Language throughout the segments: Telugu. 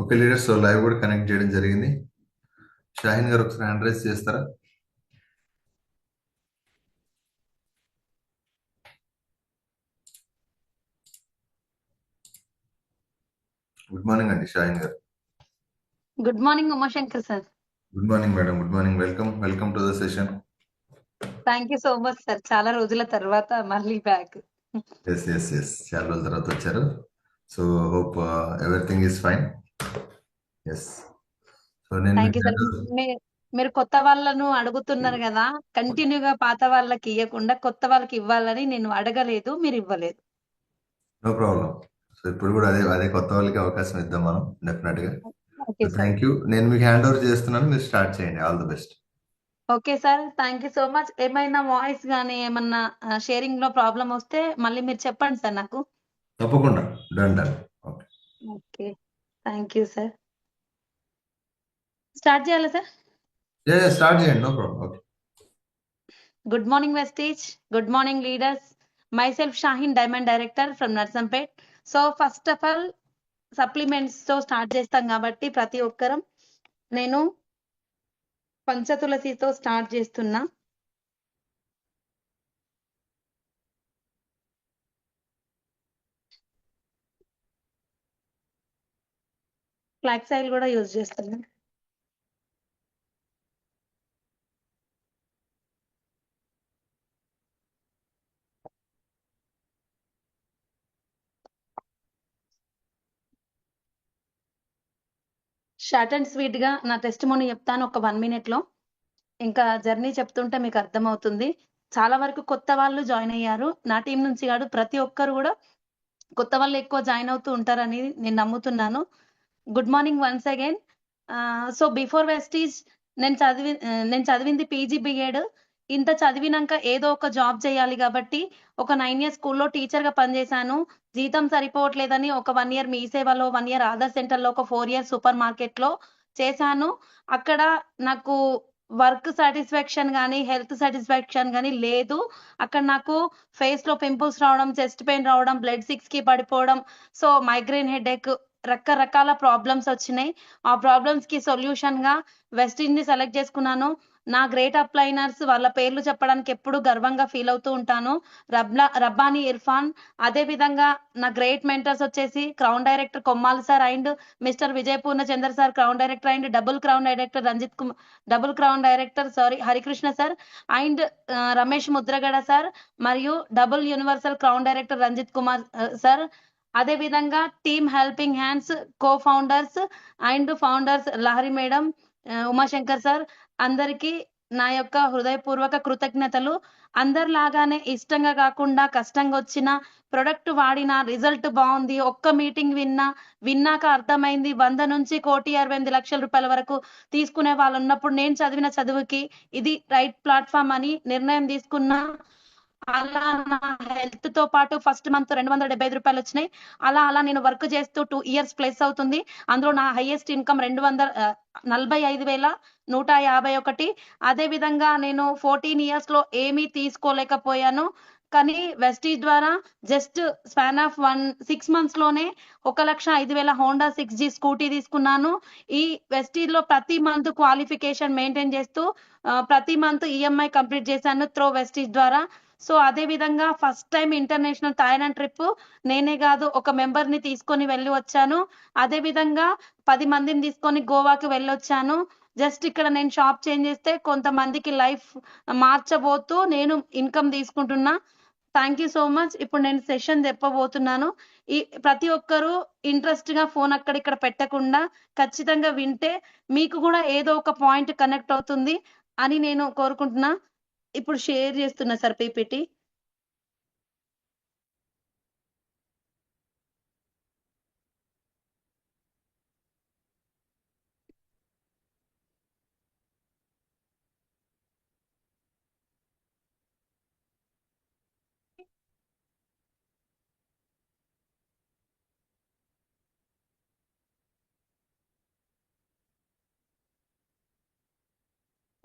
ఓకే లీడర్స్, సో లైవ్ కూడా కనెక్ట్ చేయడం జరిగింది. షాహీన్ గారు ఒకసారి హ్యాండ్ రైజ్ చేస్తారా? గుడ్ మార్నింగ్ అండి షాహీన్ గారు. Good morning Umashankar sir. Good morning madam, good morning. Welcome to the session. Thank you so much sir. చాలా రోజుల తర్వాత మళ్ళీ బ్యాక్. ఎస్, చాలా రోజుల తర్వాత వచ్చారు. So hope everything is fine. Yes. So నేను థ్యాంక్ మీకు యూ సార్. మీరు కొత్త వాళ్ళను అడుగుతున్నారు కదా, కంటిన్యూగా పాత వాళ్ళకి ఇవ్వకుండా కొత్త వాళ్ళకి ఇవ్వాలని నేను అడగలేదు, మీరు ఇవ్వలేదు. No problem. సో ఇప్పుడు కూడా అదే కొత్త వాళ్ళకి అవకాశం ఇద్దాం మనం డెఫినెట్ గా. Okay sir. Thank you. నేను మీకు హ్యాండ్ ఓవర్ చేస్తున్నాను, మీరు స్టార్ట్ చేయండి. All the best. Okay sir, thank you so much. ఏమైనా వాయిస్ కానీ ఏమన్నా షేరింగ్ లో ప్రాబ్లం వస్తే మళ్ళీ మీరు చెప్పండి సార్ నాకు. తప్పకుండా. Done. Okay. Okay, thank you sir. Start చేయాలా సార్? స్టార్ట్ చేయండి, no problem. Okay. Good morning, Vestige. Good morning, leaders. Myself, Shaheen, Diamond Director from Narsampet. So, first of all, supplements తో స్టార్ట్ చేస్తాం కాబట్టి ప్రతి ఒక్కరం నేను పంచతులసితో స్టార్ట్ చేస్తున్నా. ఫ్లాక్స్ ఆయిల్ కూడా యూజ్ చేస్తున్నా. షార్ట్ అండ్ స్వీట్ గా నా టెస్టిమోనీ చెప్తాను ఒక 1 minute లో. ఇంకా జర్నీ చెప్తుంటే మీకు అర్థమవుతుంది. చాలా వరకు కొత్త వాళ్ళు జాయిన్ అయ్యారు. నా టీం నుంచి కాదు, ప్రతి ఒక్కరు కూడా కొత్త వాళ్ళు ఎక్కువ జాయిన్ అవుతూ ఉంటారని నేను నమ్ముతున్నాను. Good morning once again. So before Vestige నేను చదివింది పీజీ బిఎడ్. ఇంత చదివినాక ఏదో ఒక జాబ్ చేయాలి కాబట్టి ఒక 9 years స్కూల్లో టీచర్గా పనిచేశాను. జీతం సరిపోవట్లేదని ఒక 1 year మీ సేవలో, 1 year ఆధార్ సెంటర్లో, ఒక 4 years సూపర్ మార్కెట్లో చేశాను. అక్కడ నాకు వర్క్ సాటిస్ఫాక్షన్ కానీ, హెల్త్ సాటిస్ఫాక్షన్ కానీ లేదు. అక్కడ నాకు ఫేస్లో పింపుల్స్ రావడం, చెస్ట్ పెయిన్ రావడం, బ్లడ్ 6కి పడిపోవడం, సో మైగ్రేన్ హెడేక్, రకరకాల ప్రాబ్లమ్స్ వచ్చినాయి. ఆ ప్రాబ్లమ్స్ కి సొల్యూషన్ గా వెస్టీజ్ ని సెలెక్ట్ చేసుకున్నాను. నా గ్రేట్ అప్లైనర్స్ వాళ్ళ పేర్లు చెప్పడానికి ఎప్పుడు గర్వంగా ఫీల్ అవుతూ ఉంటాను. రబ్బానీ ఇర్ఫాన్, అదే విధంగా నా గ్రేట్ మెంటర్స్ వచ్చేసి crown director Kommal sir and mister Vijay Purnachandra sir crown director, and double crown director double crown director Harikrishna sir, and Ramesh Mudragada sir, మరియు double universal crown director Ranjith Kumar sir. అదే విధంగా team helping hands co founders and founders Lahari madam, Umashankar sir, అందరికీ నా యొక్క హృదయపూర్వక కృతజ్ఞతలు. అందరిలాగానే ఇష్టంగా కాకుండా కష్టంగా వచ్చిన ప్రొడక్ట్ వాడిన రిజల్ట్ బాగుంది. ఒక్క మీటింగ్ విన్నాక అర్థమైంది 100 నుంచి 1,68,00,000 రూపాయల వరకు తీసుకునే వాళ్ళు ఉన్నప్పుడు నేను చదివిన చదువుకి ఇది రైట్ ప్లాట్ఫామ్ అని నిర్ణయం తీసుకున్నా. అలా నా హెల్త్ తో పాటు ఫస్ట్ మంత్ 275 రూపాయలు వచ్చినాయి. అలా నేను వర్క్ చేస్తూ 2 years ప్లస్ అవుతుంది. అందులో నా హైయెస్ట్ ఇన్కమ్ 45,151. అదే విధంగా నేను 14 years లో ఏమీ తీసుకోలేకపోయాను. కానీ వెస్టీజ్ ద్వారా జస్ట్ స్పాన్ ఆఫ్ 6 months లోనే 1,05,000 హోండా 6G స్కూటీ తీసుకున్నాను. ఈ వెస్టీజ్ లో ప్రతి మంత్ క్వాలిఫికేషన్ మెయింటైన్ చేస్తూ ప్రతి మంత్ ఈఎంఐ కంప్లీట్ చేశాను త్రో వెస్టీజ్ ద్వారా. సో అదే విధంగా first time international Thailand trip నేనే కాదు, ఒక మెంబర్ ని తీసుకొని వెళ్ళి వచ్చాను. అదే విధంగా 10 మందిని తీసుకొని గోవాకి వెళ్ళొచ్చాను. జస్ట్ ఇక్కడ నేను షాప్ చేంజ్ చేస్తే కొంతమందికి లైఫ్ మార్చబోతూ నేను ఇన్కమ్ తీసుకుంటున్నా. Thank you so much. ఇప్పుడు నేను సెషన్ చెప్పబోతున్నాను. ఈ ప్రతి ఒక్కరూ ఇంట్రెస్ట్ గా ఫోన్ అక్కడిక్కడ పెట్టకుండా ఖచ్చితంగా వింటే మీకు కూడా ఏదో ఒక పాయింట్ కనెక్ట్ అవుతుంది అని నేను కోరుకుంటున్నా. ఇప్పుడు షేర్ చేస్తున్నా సార్ పీపీటీ.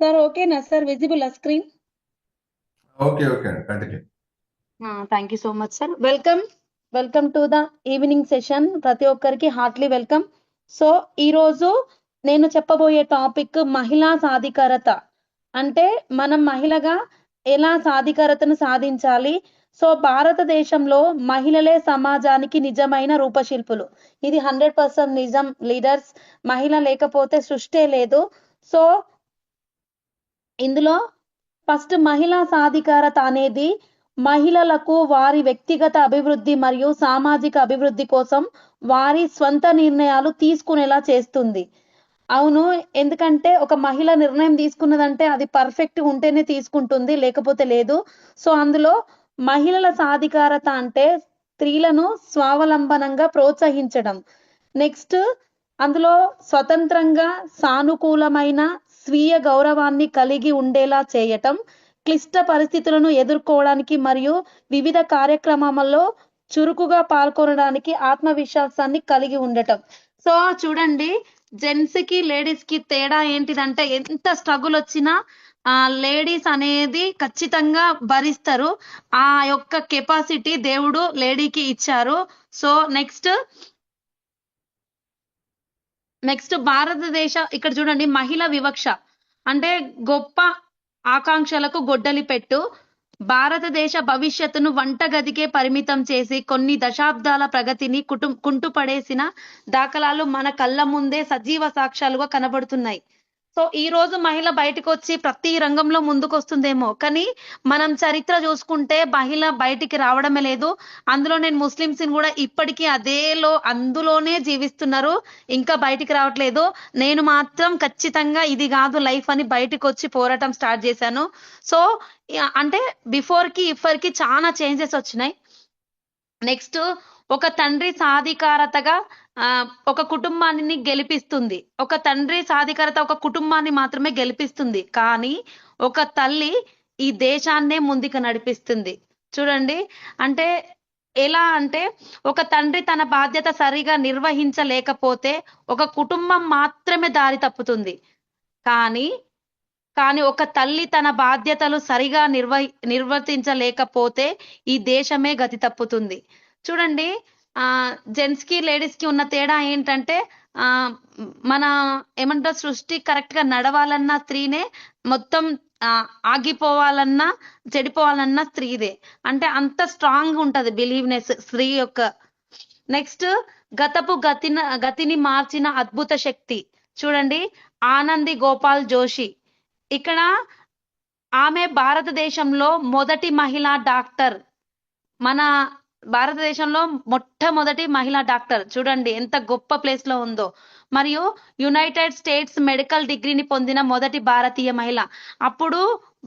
సార్ ఓకేనా సార్? విజిబుల్ ఆ స్క్రీన్? ఓకే అండి, continue. Thank you so much sir. Welcome to the evening session. ప్రతి ఒక్కరికి హార్ట్లీ వెల్కమ్. సో ఈరోజు నేను చెప్పబోయే టాపిక్ మహిళా సాధికారత. అంటే మనం మహిళగా ఎలా సాధికారతను సాధించాలి. సో భారతదేశంలో మహిళలే సమాజానికి నిజమైన రూపశిల్పులు. ఇది 100% నిజం లీడర్స్. మహిళ లేకపోతే సృష్టే లేదు. సో ఇందులో ఫస్ట్ మహిళా సాధికారత అనేది మహిళలకు వారి వ్యక్తిగత అభివృద్ధి మరియు సామాజిక అభివృద్ధి కోసం వారి స్వంత నిర్ణయాలు తీసుకునేలా చేస్తుంది. అవును. ఎందుకంటే ఒక మహిళ నిర్ణయం తీసుకున్నదంటే అది పర్ఫెక్ట్ ఉంటేనే తీసుకుంటుంది. లేకపోతే లేదు. సో అందులో మహిళల సాధికారత అంటే స్త్రీలను స్వావలంబనంగా ప్రోత్సహించడం. నెక్స్ట్ అందులో స్వతంత్రంగా సానుకూలమైన స్వీయ గౌరవాన్ని కలిగి ఉండేలా చేయటం. క్లిష్ట పరిస్థితులను ఎదుర్కోవడానికి మరియు వివిధ కార్యక్రమాలలో చురుకుగా పాల్గొనడానికి ఆత్మవిశ్వాసాన్ని కలిగి ఉండటం. సో చూడండి, జెంట్స్ కి లేడీస్ కి తేడా ఏంటిదంటే ఎంత స్ట్రగుల్ వచ్చినా లేడీస్ అనేది ఖచ్చితంగా భరిస్తారు. ఆ యొక్క కెపాసిటీ దేవుడు లేడీకి ఇచ్చారు. సో నెక్స్ట్ భారతదేశ ఇక్కడ చూడండి, మహిళ వివక్ష అంటే గొప్ప ఆకాంక్షలకు గొడ్డలి పెట్టు. భారతదేశ భవిష్యత్తును వంటగదికే పరిమితం చేసి కొన్ని దశాబ్దాల ప్రగతిని కుంటుపడేసిన దాఖలాలు మన కళ్ళ ముందే సజీవ సాక్ష్యాలుగా కనబడుతున్నాయి. సో ఈ రోజు మహిళ బయటకు వచ్చి ప్రతి రంగంలో ముందుకొస్తుందేమో, కానీ మనం చరిత్ర చూసుకుంటే మహిళ బయటికి రావడమే లేదు. అందులో నేను ముస్లిమ్స్ ని కూడా ఇప్పటికీ అందులోనే జీవిస్తున్నారు, ఇంకా బయటికి రావట్లేదు. నేను మాత్రం ఖచ్చితంగా ఇది కాదు లైఫ్ అని బయటకు వచ్చి పోరాటం స్టార్ట్ చేశాను. సో అంటే బిఫోర్ కి ఇప్పటికి చాలా చేంజెస్ వచ్చినాయి. నెక్స్ట్ ఒక తండ్రి సాధికారతగా ఒక కుటుంబాన్ని గెలిపిస్తుంది. ఒక తండ్రి సాధికారత ఒక కుటుంబాన్ని మాత్రమే గెలిపిస్తుంది, కానీ ఒక తల్లి ఈ దేశాన్నే ముందుకు నడిపిస్తుంది. చూడండి, అంటే ఎలా అంటే ఒక తండ్రి తన బాధ్యత సరిగా నిర్వహించలేకపోతే ఒక కుటుంబం మాత్రమే దారి తప్పుతుంది. కానీ ఒక తల్లి తన బాధ్యతలు సరిగా నిర్వర్తించలేకపోతే ఈ దేశమే గతి తప్పుతుంది. చూడండి, జెంట్స్ కి లేడీస్ కి ఉన్న తేడా ఏంటంటే మన ఏమంటారు, సృష్టి కరెక్ట్ గా నడవాలన్నా స్త్రీనే, మొత్తం ఆగిపోవాలన్నా చెడిపోవాలన్నా స్త్రీదే. అంటే అంత స్ట్రాంగ్ ఉంటది బిలీవ్నెస్ స్త్రీ యొక్క. నెక్స్ట్ గతిని మార్చిన అద్భుత శక్తి. చూడండి, ఆనంది గోపాల్ జోషి. ఇక్కడ ఆమె భారతదేశంలో మొదటి మహిళా డాక్టర్. మన భారతదేశంలో మొట్టమొదటి మహిళా డాక్టర్. చూడండి ఎంత గొప్ప ప్లేస్ లో ఉందో. మరియు యునైటెడ్ స్టేట్స్ మెడికల్ డిగ్రీని పొందిన మొదటి భారతీయ మహిళ. అప్పుడు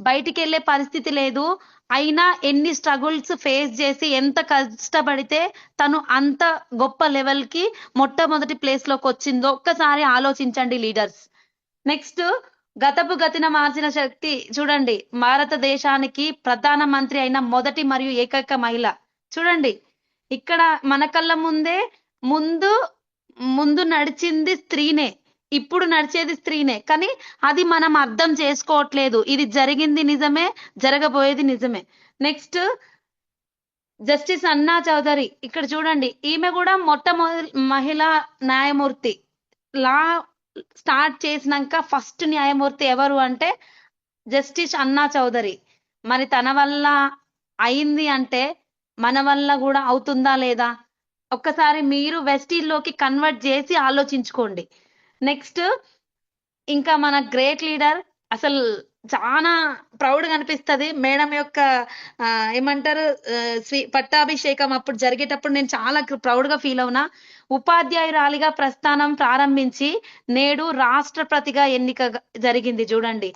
బయటికి వెళ్ళే పరిస్థితి లేదు, అయినా ఎన్ని స్ట్రగుల్స్ ఫేస్ చేసి ఎంత కష్టపడితే తను అంత గొప్ప లెవెల్ కి మొట్టమొదటి ప్లేస్ లోకి వచ్చిందో ఒక్కసారి ఆలోచించండి లీడర్స్. నెక్స్ట్ గతిన మార్చిన శక్తి. చూడండి, భారతదేశానికి ప్రధాన మంత్రి అయిన మొదటి మరియు ఏకైక మహిళ. చూడండి, ఇక్కడ మన కళ్ళ ముందే ముందు నడిచింది స్త్రీనే, ఇప్పుడు నడిచేది స్త్రీనే, కానీ అది మనం అర్థం చేసుకోవట్లేదు. ఇది జరిగింది నిజమే, జరగబోయేది నిజమే. నెక్స్ట్ జస్టిస్ అన్నా చౌదరి. ఇక్కడ చూడండి, ఈమె కూడా మొట్టమొదటి మహిళా న్యాయమూర్తి. లా స్టార్ట్ చేసినాక ఫస్ట్ న్యాయమూర్తి ఎవరు అంటే జస్టిస్ అన్నా చౌదరి. మరి తన వల్ల అయింది అంటే మన వల్ల కూడా అవుతుందా లేదా ఒక్కసారి మీరు వెస్టీల్లోకి కన్వర్ట్ చేసి ఆలోచించుకోండి. నెక్స్ట్ ఇంకా మన గ్రేట్ లీడర్, అసలు చాలా ప్రౌడ్గా అనిపిస్తుంది మేడం యొక్క ఏమంటారు పట్టాభిషేకం అప్పుడు జరిగేటప్పుడు నేను చాలా ప్రౌడ్గా ఫీల్ అవునా. ఉపాధ్యాయురాలిగా ప్రస్థానం ప్రారంభించి నేడు రాష్ట్రపతిగా ఎన్నిక జరిగింది. చూడండి,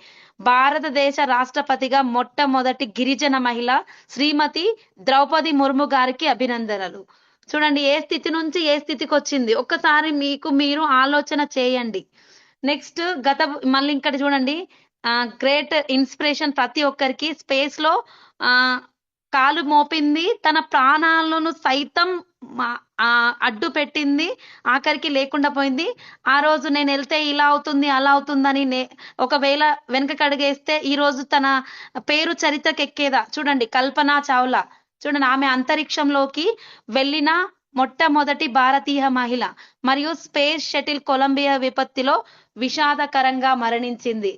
భారతదేశ రాష్ట్రపతిగా మొట్టమొదటి గిరిజన మహిళ శ్రీమతి ద్రౌపది ముర్ము గారికి అభినందనలు. చూడండి, ఏ స్థితి నుంచి ఏ స్థితికి వచ్చింది ఒక్కసారి మీరు ఆలోచన చేయండి. నెక్స్ట్ మళ్ళీ ఇక్కడ చూడండి, గ్రేట్ ఇన్స్పిరేషన్ ప్రతి ఒక్కరికి. స్పేస్ లో కాలు మోపింది, తన ప్రాణాలను సైతం అడ్డు పెట్టింది, ఆఖరికి లేకుండా పోయింది. ఆ రోజు నేను వెళ్తే ఇలా అవుతుంది అలా అవుతుందని ఒకవేళ వెనక అడుగేస్తే ఈ రోజు తన పేరు చరిత్రకెక్కేదా. చూడండి, కల్పనా చావ్లా. చూడండి, ఆమె అంతరిక్షంలోకి వెళ్ళిన మొట్టమొదటి భారతీయ మహిళ మరియు స్పేస్ షటిల్ కొలంబియా విపత్తిలో విషాదకరంగా మరణించింది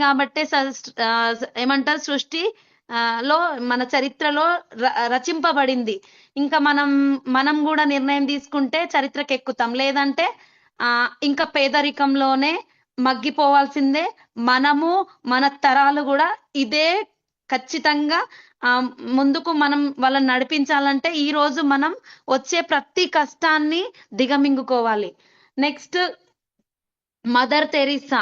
కాబట్టే ఏమంటారు సృష్టి లో మన చరిత్రలో రచింపబడింది. ఇంకా మనం కూడా నిర్ణయం తీసుకుంటే చరిత్రకు ఎక్కుతాం, లేదంటే ఇంకా పేదరికంలోనే మగ్గిపోవాల్సిందే. మనము మన తరాలు కూడా ఇదే ఖచ్చితంగా ముందుకు మనం వాళ్ళని నడిపించాలంటే ఈ రోజు మనం వచ్చే ప్రతి కష్టాన్ని దిగమింగుకోవాలి. నెక్స్ట్ మదర్ తెరీసా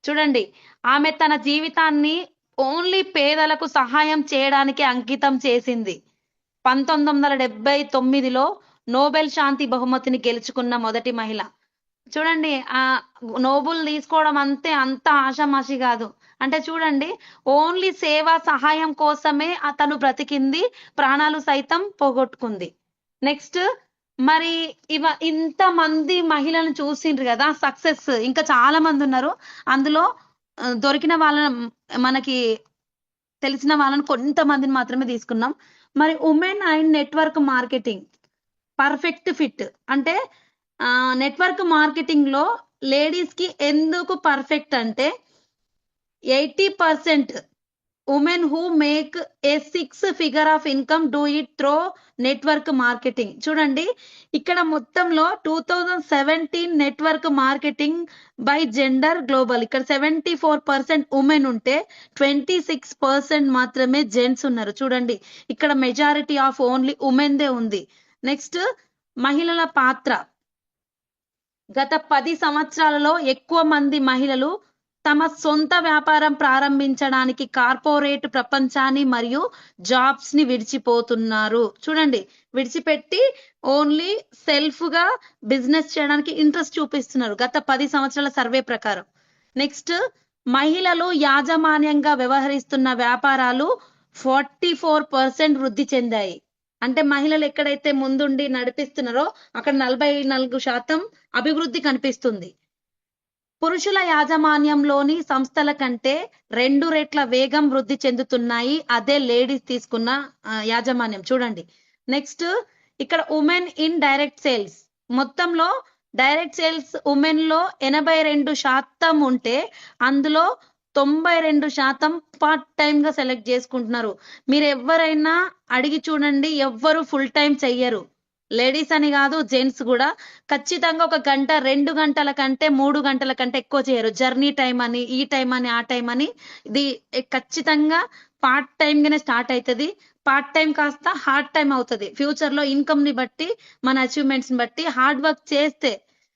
చూడండి, ఆమె తన జీవితాన్ని ఓన్లీ పేదలకు సహాయం చేయడానికి అంకితం చేసింది. 1979లో నోబెల్ శాంతి బహుమతిని గెలుచుకున్న మొదటి మహిళ. చూడండి, ఆ నోబెల్ తీసుకోవడం అంత ఆషామాషి కాదు. అంటే చూడండి, ఓన్లీ సేవా సహాయం కోసమే అతను బ్రతికింది, ప్రాణాలు సైతం పోగొట్టుకుంది. నెక్స్ట్ మరి ఇంతమంది మహిళలను చూసిండ్రు కదా, సక్సెస్ ఇంకా చాలా మంది ఉన్నారు. అందులో దొరికిన వాళ్ళని, మనకి తెలిసిన వాళ్ళని కొంతమందిని మాత్రమే తీసుకున్నాం. మరి women and network marketing perfect fit అంటే నెట్వర్క్ మార్కెటింగ్ లో లేడీస్ కి ఎందుకు పర్ఫెక్ట్ అంటే 80% women who make a 6 figure of income do it throw network marketing. చూడండి, ఇక్కడ మొత్తంలో 2017 network marketing by gender global, ఇక్కడ 74% ఉమెన్ ఉంటే 26% మాత్రమే జెంట్స్ ఉన్నారు. చూడండి, ఇక్కడ మెజారిటీ ఆఫ్ ఓన్లీ ఉమెన్దే ఉంది. నెక్స్ట్ మహిళల పాత్ర. గత 10 సంవత్సరాలలో ఎక్కువ మంది మహిళలు తమ సొంత వ్యాపారం ప్రారంభించడానికి కార్పొరేట్ ప్రపంచాన్ని మరియు జాబ్స్ ని విడిచిపోతున్నారు. చూడండి, విడిచిపెట్టి ఓన్లీ సెల్ఫ్ గా బిజినెస్ చేయడానికి ఇంట్రెస్ట్ చూపిస్తున్నారు గత 10 సంవత్సరాల సర్వే ప్రకారం. నెక్స్ట్ మహిళలు యాజమాన్యంగా వ్యవహరిస్తున్న వ్యాపారాలు 44% వృద్ధి చెందాయి. అంటే మహిళలు ఎక్కడైతే ముందుండి నడిపిస్తున్నారో అక్కడ 44% అభివృద్ధి కనిపిస్తుంది. పురుషుల యాజమాన్యంలోని సంస్థల కంటే 2 రెట్ల వేగం వృద్ధి చెందుతున్నాయి అదే లేడీస్ తీసుకున్న యాజమాన్యం. చూడండి, నెక్స్ట్ ఇక్కడ ఉమెన్ ఇన్ డైరెక్ట్ సేల్స్, మొత్తంలో డైరెక్ట్ సేల్స్ ఉమెన్ లో 82% ఉంటే అందులో 92% పార్ట్ టైం గా సెలెక్ట్ చేసుకుంటున్నారు. మీరు ఎవరైనా అడిగి చూడండి, ఎవ్వరు ఫుల్ టైం చెయ్యరు. లేడీస్ అని కాదు, జెంట్స్ కూడా ఖచ్చితంగా 1 గంట 2 గంటల కంటే 3 గంటల కంటే ఎక్కువ చేయరు. జర్నీ టైం అని, ఈ టైం అని, ఆ టైం అని, ఇది ఖచ్చితంగా పార్ట్ టైం గానే స్టార్ట్ అవుతుంది. పార్ట్ టైం కాస్త హార్డ్ టైం అవుతుంది. ఫ్యూచర్ లో ఇన్కమ్ ని బట్టి, మన అచీవ్మెంట్స్ ని బట్టి హార్డ్ వర్క్ చేస్తే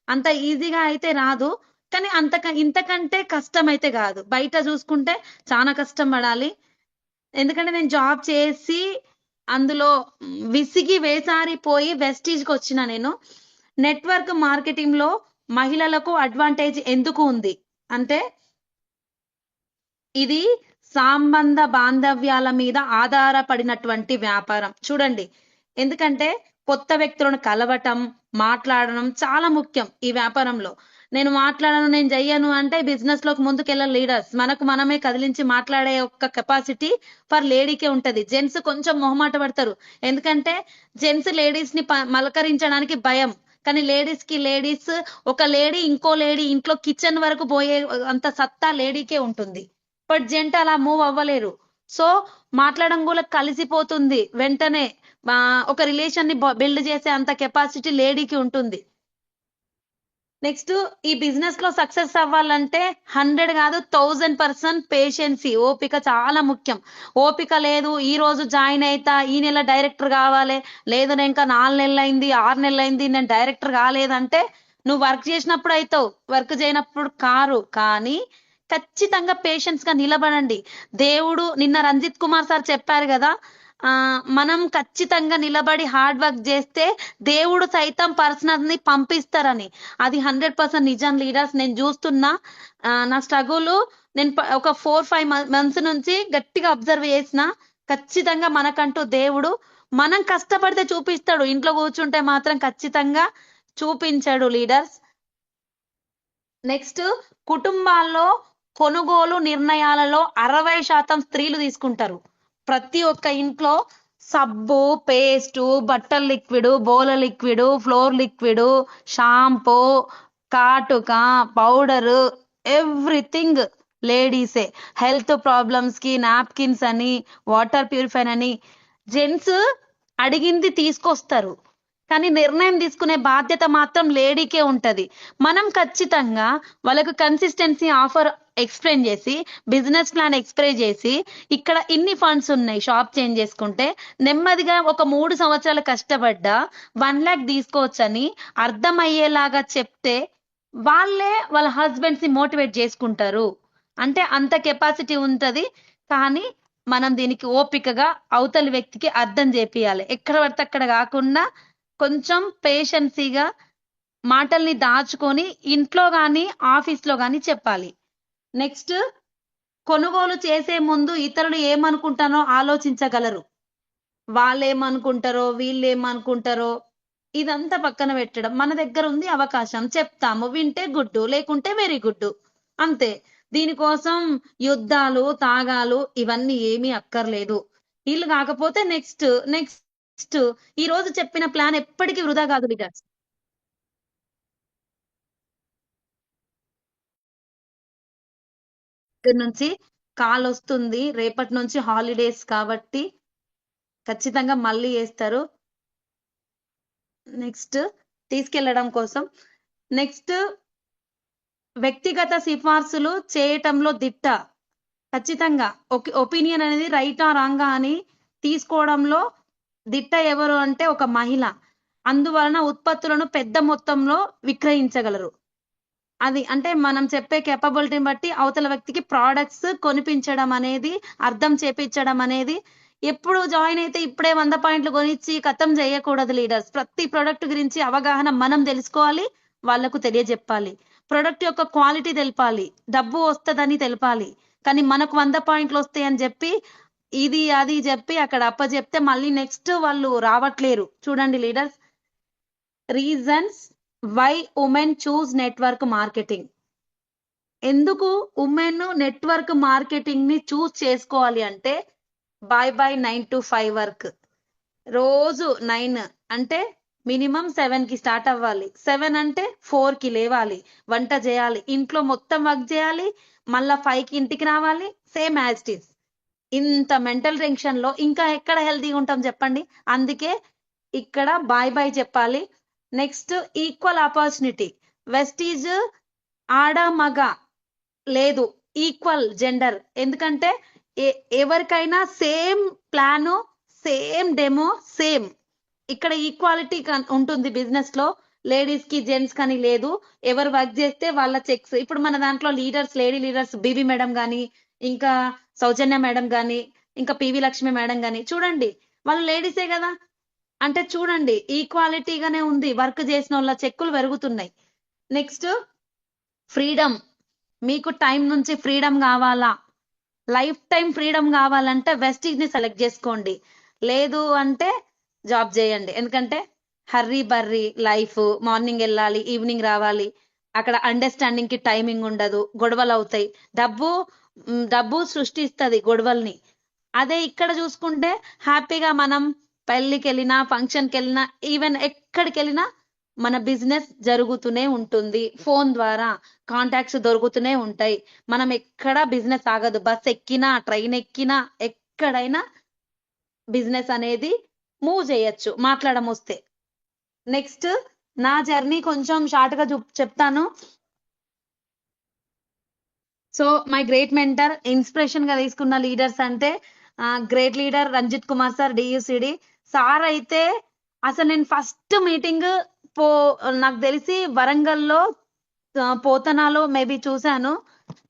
అంత ఈజీగా అయితే రాదు, కానీ ఇంతకంటే కష్టం అయితే కాదు. బయట చూసుకుంటే చాలా కష్టం పడాలి. ఎందుకంటే నేను జాబ్ చేసి అందులో విసిగి వేసారిపోయి వెస్టీజ్కి వచ్చిన నేను. నెట్వర్క్ మార్కెటింగ్ లో మహిళలకు అడ్వాంటేజ్ ఎందుకు ఉంది అంటే ఇది సంబంధ బాంధవ్యాల మీద ఆధారపడినటువంటి వ్యాపారం. చూడండి, ఎందుకంటే కొత్త వ్యక్తులను కలవటం, మాట్లాడడం చాలా ముఖ్యం ఈ వ్యాపారంలో. నేను మాట్లాడను, నేను చెయ్యను అంటే బిజినెస్ లోకి ముందుకెళ్ళే లీడర్స్ మనమే కదిలించి మాట్లాడే ఒక కెపాసిటీ ఫర్ లేడీకే ఉంటది. జెంట్స్ కొంచెం మొహమాట పడతారు, ఎందుకంటే జెంట్స్ లేడీస్ ని మలకరించడానికి భయం. కానీ లేడీస్ ఒక లేడీ ఇంకో లేడీ ఇంట్లో కిచెన్ వరకు పోయే అంత సత్తా లేడీకే ఉంటుంది. బట్ జెంట్ అలా మూవ్ అవ్వలేరు. సో మాట్లాడడం కూడా కలిసిపోతుంది వెంటనే. ఒక రిలేషన్ ని బిల్డ్ చేసే అంత కెపాసిటీ లేడీకి ఉంటుంది. నెక్స్ట్ ఈ బిజినెస్ లో సక్సెస్ అవ్వాలంటే 100 కాదు 1000% పేషెన్సీ, ఓపిక చాలా ముఖ్యం. ఓపిక లేదు, ఈ రోజు జాయిన్ అయితా, ఈ నెల డైరెక్టర్ కావాలి, లేదు నేను ఇంకా 4 నెలలు అయింది, 6 నెలలు అయింది, నేను డైరెక్టర్ కాలేదంటే నువ్వు వర్క్ చేసినప్పుడు అవుతావు, వర్క్ చేయనప్పుడు కారు. కానీ ఖచ్చితంగా పేషెన్స్ గా నిలబడండి. దేవుడు నిన్న రంజిత్ కుమార్ సార్ చెప్పారు కదా, మనం ఖచ్చితంగా నిలబడి హార్డ్ వర్క్ చేస్తే దేవుడు సైతం పర్సనల్ ని పంపిస్తారని. అది 100% నిజం లీడర్స్. నేను చూస్తున్నా నా స్ట్రగుల్, నేను ఒక 4-5 మంత్స్ నుంచి గట్టిగా అబ్జర్వ్ చేసిన. ఖచ్చితంగా మనకంటూ దేవుడు మనం కష్టపడితే చూపిస్తాడు, ఇంట్లో కూర్చుంటే మాత్రం ఖచ్చితంగా చూపించాడు లీడర్స్. నెక్స్ట్ కుటుంబాల్లో కొనుగోలు నిర్ణయాలలో 60% స్త్రీలు తీసుకుంటారు. ప్రతి ఒక్క ఇంట్లో సబ్బు, పేస్టు, బట్టల లిక్విడ్, బోల లిక్విడ్, ఫ్లోర్ లిక్విడ్, షాంపూ, కాటుక, పౌడరు, ఎవ్రీథింగ్ లేడీసే. హెల్త్ ప్రాబ్లమ్స్ కి నాప్కిన్స్ అని, వాటర్ ప్యూరిఫైర్ అని. జెంట్స్ అడిగింది తీసుకొస్తారు, కానీ నిర్ణయం తీసుకునే బాధ్యత మాత్రం లేడీకే ఉంటది. మనం ఖచ్చితంగా వాళ్ళకు కన్సిస్టెన్సీ ఆఫర్ ఎక్స్ప్లెయిన్ చేసి, బిజినెస్ ప్లాన్ ఎక్స్ప్లెయిన్ చేసి, ఇక్కడ ఇన్ని ఫండ్స్ ఉన్నాయి షాప్ చేంజ్ చేసుకుంటే నెమ్మదిగా ఒక 3 సంవత్సరాలు కష్టపడ్డా 1 lakh తీసుకోవచ్చని అర్థమయ్యేలాగా చెప్తే వాళ్ళే వాళ్ళ హస్బెండ్స్ ని మోటివేట్ చేసుకుంటారు. అంటే అంత కెపాసిటీ ఉంటది. కానీ మనం దీనికి ఓపికగా అవతలి వ్యక్తికి అర్థం చేపియాలి. ఎక్కడ పడితే అక్కడ కాకుండా కొంచెం పేషెన్సీగా మాటల్ని దాచుకొని ఇంట్లో గాని ఆఫీస్లో గాని చెప్పాలి. నెక్స్ట్, కొనుగోలు చేసే ముందు ఇతరులు ఏమనుకుంటారో ఆలోచించగలరు. వాళ్ళేమనుకుంటారో వీళ్ళేమనుకుంటారో ఇదంతా పక్కన పెట్టడం. మన దగ్గర ఉంది అవకాశం, చెప్తాము, వింటే గుడ్డు, లేకుంటే వెరీ గుడ్డు, అంతే. దీనికోసం యుద్ధాలు, తాగాలు ఇవన్నీ ఏమీ అక్కర్లేదు. వీళ్ళు కాకపోతే నెక్స్ట్ నెక్స్ట్ ఈ రోజు చెప్పిన ప్లాన్ ఎప్పటికీ వృధా కాదు లీడర్స్. దగ్గర నుంచి కాల్ వస్తుంది, రేపటి నుంచి హాలిడేస్ కాబట్టి ఖచ్చితంగా మళ్ళీ చేస్తారు. నెక్స్ట్ తీసుకెళ్లడం కోసం. నెక్స్ట్, వ్యక్తిగత సిఫార్సులు చేయటంలో దిట్ట. ఖచ్చితంగా ఒపీనియన్ అనేది రైటా రాంగా అని తీసుకోవడంలో దిట్ట ఎవరు అంటే ఒక మహిళ. అందువలన ఉత్పత్తులను పెద్ద మొత్తంలో విక్రయించగలరు. అది అంటే మనం చెప్పే కేపబిలిటీని బట్టి అవతల వ్యక్తికి ప్రొడక్ట్స్ కొనిపించడం అనేది, అర్థం చేపించడం అనేది. ఎప్పుడు జాయిన్ అయితే ఇప్పుడే 100 పాయింట్లు కొనిచ్చి ఖతం చేయకూడదు లీడర్స్. ప్రతి ప్రొడక్ట్ గురించి అవగాహన మనం తెలుసుకోవాలి, వాళ్ళకు తెలియజెప్పాలి. ప్రొడక్ట్ యొక్క క్వాలిటీ తెలపాలి, డబ్బు వస్తదని తెలపాలి. కానీ మనకు 100 పాయింట్లు వస్తాయని చెప్పి ఇది అది చెప్పి అక్కడ అప్పచెప్తే మళ్ళీ నెక్స్ట్ వాళ్ళు రావట్లేరు. చూడండి leaders, reasons why women choose network marketing. ఎందుకు ఉమెన్ నెట్వర్క్ మార్కెటింగ్ ని చూస్ చేసుకోవాలి అంటే, బై 9 to 5 వర్క్. రోజు 9 అంటే మినిమం 7 కి స్టార్ట్ అవ్వాలి. 7 అంటే 4 కి లేవాలి, వంట చేయాలి, ఇంట్లో మొత్తం వర్క్ చేయాలి, మళ్ళా 5 కి ఇంటికి రావాలి, సేమ్ యాజ్ ఇట్ ఈస్. ఇంత మెంటల్ టెన్షన్ లో ఇంకా ఎక్కడ హెల్తీగా ఉంటాం చెప్పండి. అందుకే ఇక్కడ బాయ్ చెప్పాలి. Next, equal opportunity. వెస్టీజ్ ఆడ మగ లేదు, ఈక్వల్ జెండర్. ఎందుకంటే ఎవరికైనా same plan, same demo, same. ఇక్కడ ఈక్వాలిటీ ఉంటుంది బిజినెస్ లో. లేడీస్ కి జెంట్స్ కానీ లేదు. ఎవరు వర్క్ చేస్తే వాళ్ళ చెక్స్. ఇప్పుడు మన దాంట్లో leaders, lady leaders Bibi madam గాని, ఇంకా సౌజన్య మేడం గాని, ఇంకా పివి లక్ష్మి మేడం గాని చూడండి, వాళ్ళు లేడీసే కదా. అంటే చూడండి, ఈక్వాలిటీగానే ఉంది. వర్క్ చేసిన వాళ్ళ చెక్కులు పెరుగుతున్నాయి. Next, freedom. మీకు టైం నుంచి ఫ్రీడమ్ కావాలా, లైఫ్ టైం ఫ్రీడమ్ కావాలంటే వెస్టీజ్ ని సెలెక్ట్ చేసుకోండి. లేదు అంటే జాబ్ చేయండి. ఎందుకంటే హర్రీ బర్రీ లైఫ్, మార్నింగ్ వెళ్ళాలి, ఈవినింగ్ రావాలి. అక్కడ అండర్స్టాండింగ్ కి టైమింగ్ ఉండదు, గొడవలు అవుతాయి. డబ్బు సృష్టిస్తుంది గొడవల్ని. అదే ఇక్కడ చూసుకుంటే హ్యాపీగా మనం పెళ్లికి వెళ్ళినా, ఫంక్షన్కి వెళ్ళినా, ఈవెన్ ఎక్కడికి వెళ్ళినా మన బిజినెస్ జరుగుతూనే ఉంటుంది. ఫోన్ ద్వారా కాంటాక్ట్స్ దొరుకుతూనే ఉంటాయి. మనం ఎక్కడ బిజినెస్ ఆగదు. బస్ ఎక్కినా, ట్రైన్ ఎక్కినా, ఎక్కడైనా బిజినెస్ అనేది మూవ్ చేయొచ్చు మాట్లాడడం వస్తే. నెక్స్ట్, నా జర్నీ కొంచెం షార్ట్ గా చెప్తాను. So my great mentor, inspiration గా తీసుకున్న లీడర్స్ అంటే great leader Ranjith Kumar sir, DUCD sir. అయితే అసలు నేను ఫస్ట్ మీటింగ్ నాకు తెలిసి వరంగల్లో పోతనాలో మేబీ చూశాను.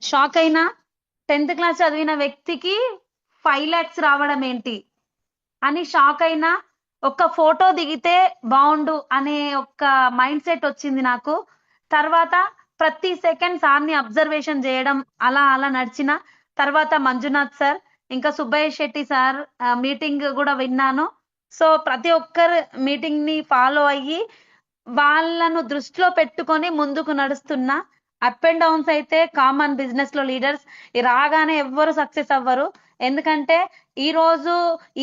షాక్ అయినా. 10th క్లాస్ చదివిన వ్యక్తికి 5 lakhs రావడం ఏంటి అని షాక్ అయినా. ఒక ఫోటో దిగితే బాగుండు అనే ఒక మైండ్ సెట్ వచ్చింది నాకు. తర్వాత ప్రతి సెకండ్ సార్ని అబ్జర్వేషన్ చేయడం, అలా అలా నడిచిన తర్వాత మంజునాథ్ సార్, ఇంకా సుబ్బయ్య శెట్టి సార్ మీటింగ్ కూడా విన్నాను. సో ప్రతి ఒక్కరు మీటింగ్ ని ఫాలో అయ్యి వాళ్ళను దృష్టిలో పెట్టుకొని ముందుకు నడుస్తున్నా. అప్ అండ్ డౌన్స్ అయితే కామన్ బిజినెస్ లో లీడర్స్. రాగానే ఎవ్వరు సక్సెస్ అవ్వరు. ఎందుకంటే ఈ రోజు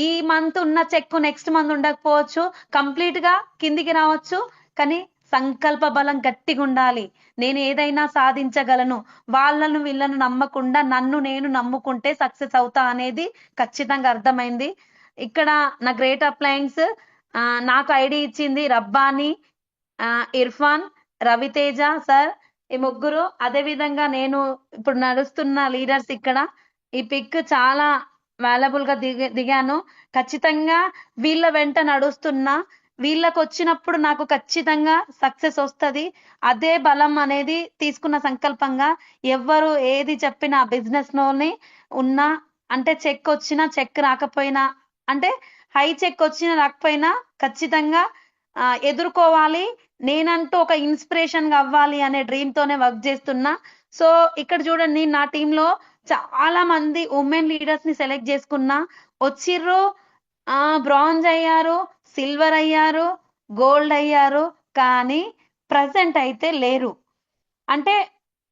ఈ మంత్ ఉన్న చెక్ నెక్స్ట్ మంత్ ఉండకపోవచ్చు, కంప్లీట్ గా కిందికి రావచ్చు. కానీ సంకల్ప బలం గట్టిగా ఉండాలి. నేను ఏదైనా సాధించగలను, వాళ్ళను వీళ్ళను నమ్మకుండా నన్ను నేను నమ్ముకుంటే సక్సెస్ అవుతా అనేది ఖచ్చితంగా అర్థమైంది. ఇక్కడ నా గ్రేట్ అప్లయన్స్ నాకు ఐడి ఇచ్చింది రబ్బాని, ఇర్ఫాన్, రవితేజ సార్, ఈ ముగ్గురు. అదే విధంగా నేను ఇప్పుడు నడుస్తున్న లీడర్స్ ఇక్కడ ఈ పిక్ చాలా వాల్యుబుల్ గా దిగాను. ఖచ్చితంగా వీళ్ళ వెంట నడుస్తున్నా. వీళ్ళకి వచ్చినప్పుడు నాకు ఖచ్చితంగా సక్సెస్ వస్తది. అదే బలం అనేది తీసుకున్న సంకల్పంగా ఎవ్వరు ఏది చెప్పినా బిజినెస్ లోని ఉన్నా, అంటే చెక్ వచ్చినా చెక్ రాకపోయినా, అంటే హై చెక్ వచ్చినా రాకపోయినా ఖచ్చితంగా ఎదుర్కోవాలి. నేనంటూ ఒక ఇన్స్పిరేషన్ గా అవ్వాలి అనే డ్రీమ్ తోనే వర్క్ చేస్తున్నా. సో ఇక్కడ చూడండి, నా టీమ్ లో చాలా మంది ఉమెన్ లీడర్స్ ని సెలెక్ట్ చేసుకున్నా. వచ్చిర్రు, బ్రాంజ్ అయ్యారు, సిల్వర్ అయ్యారు, గోల్డ్ అయ్యారు. కానీ ప్రజెంట్ అయితే లేరు. అంటే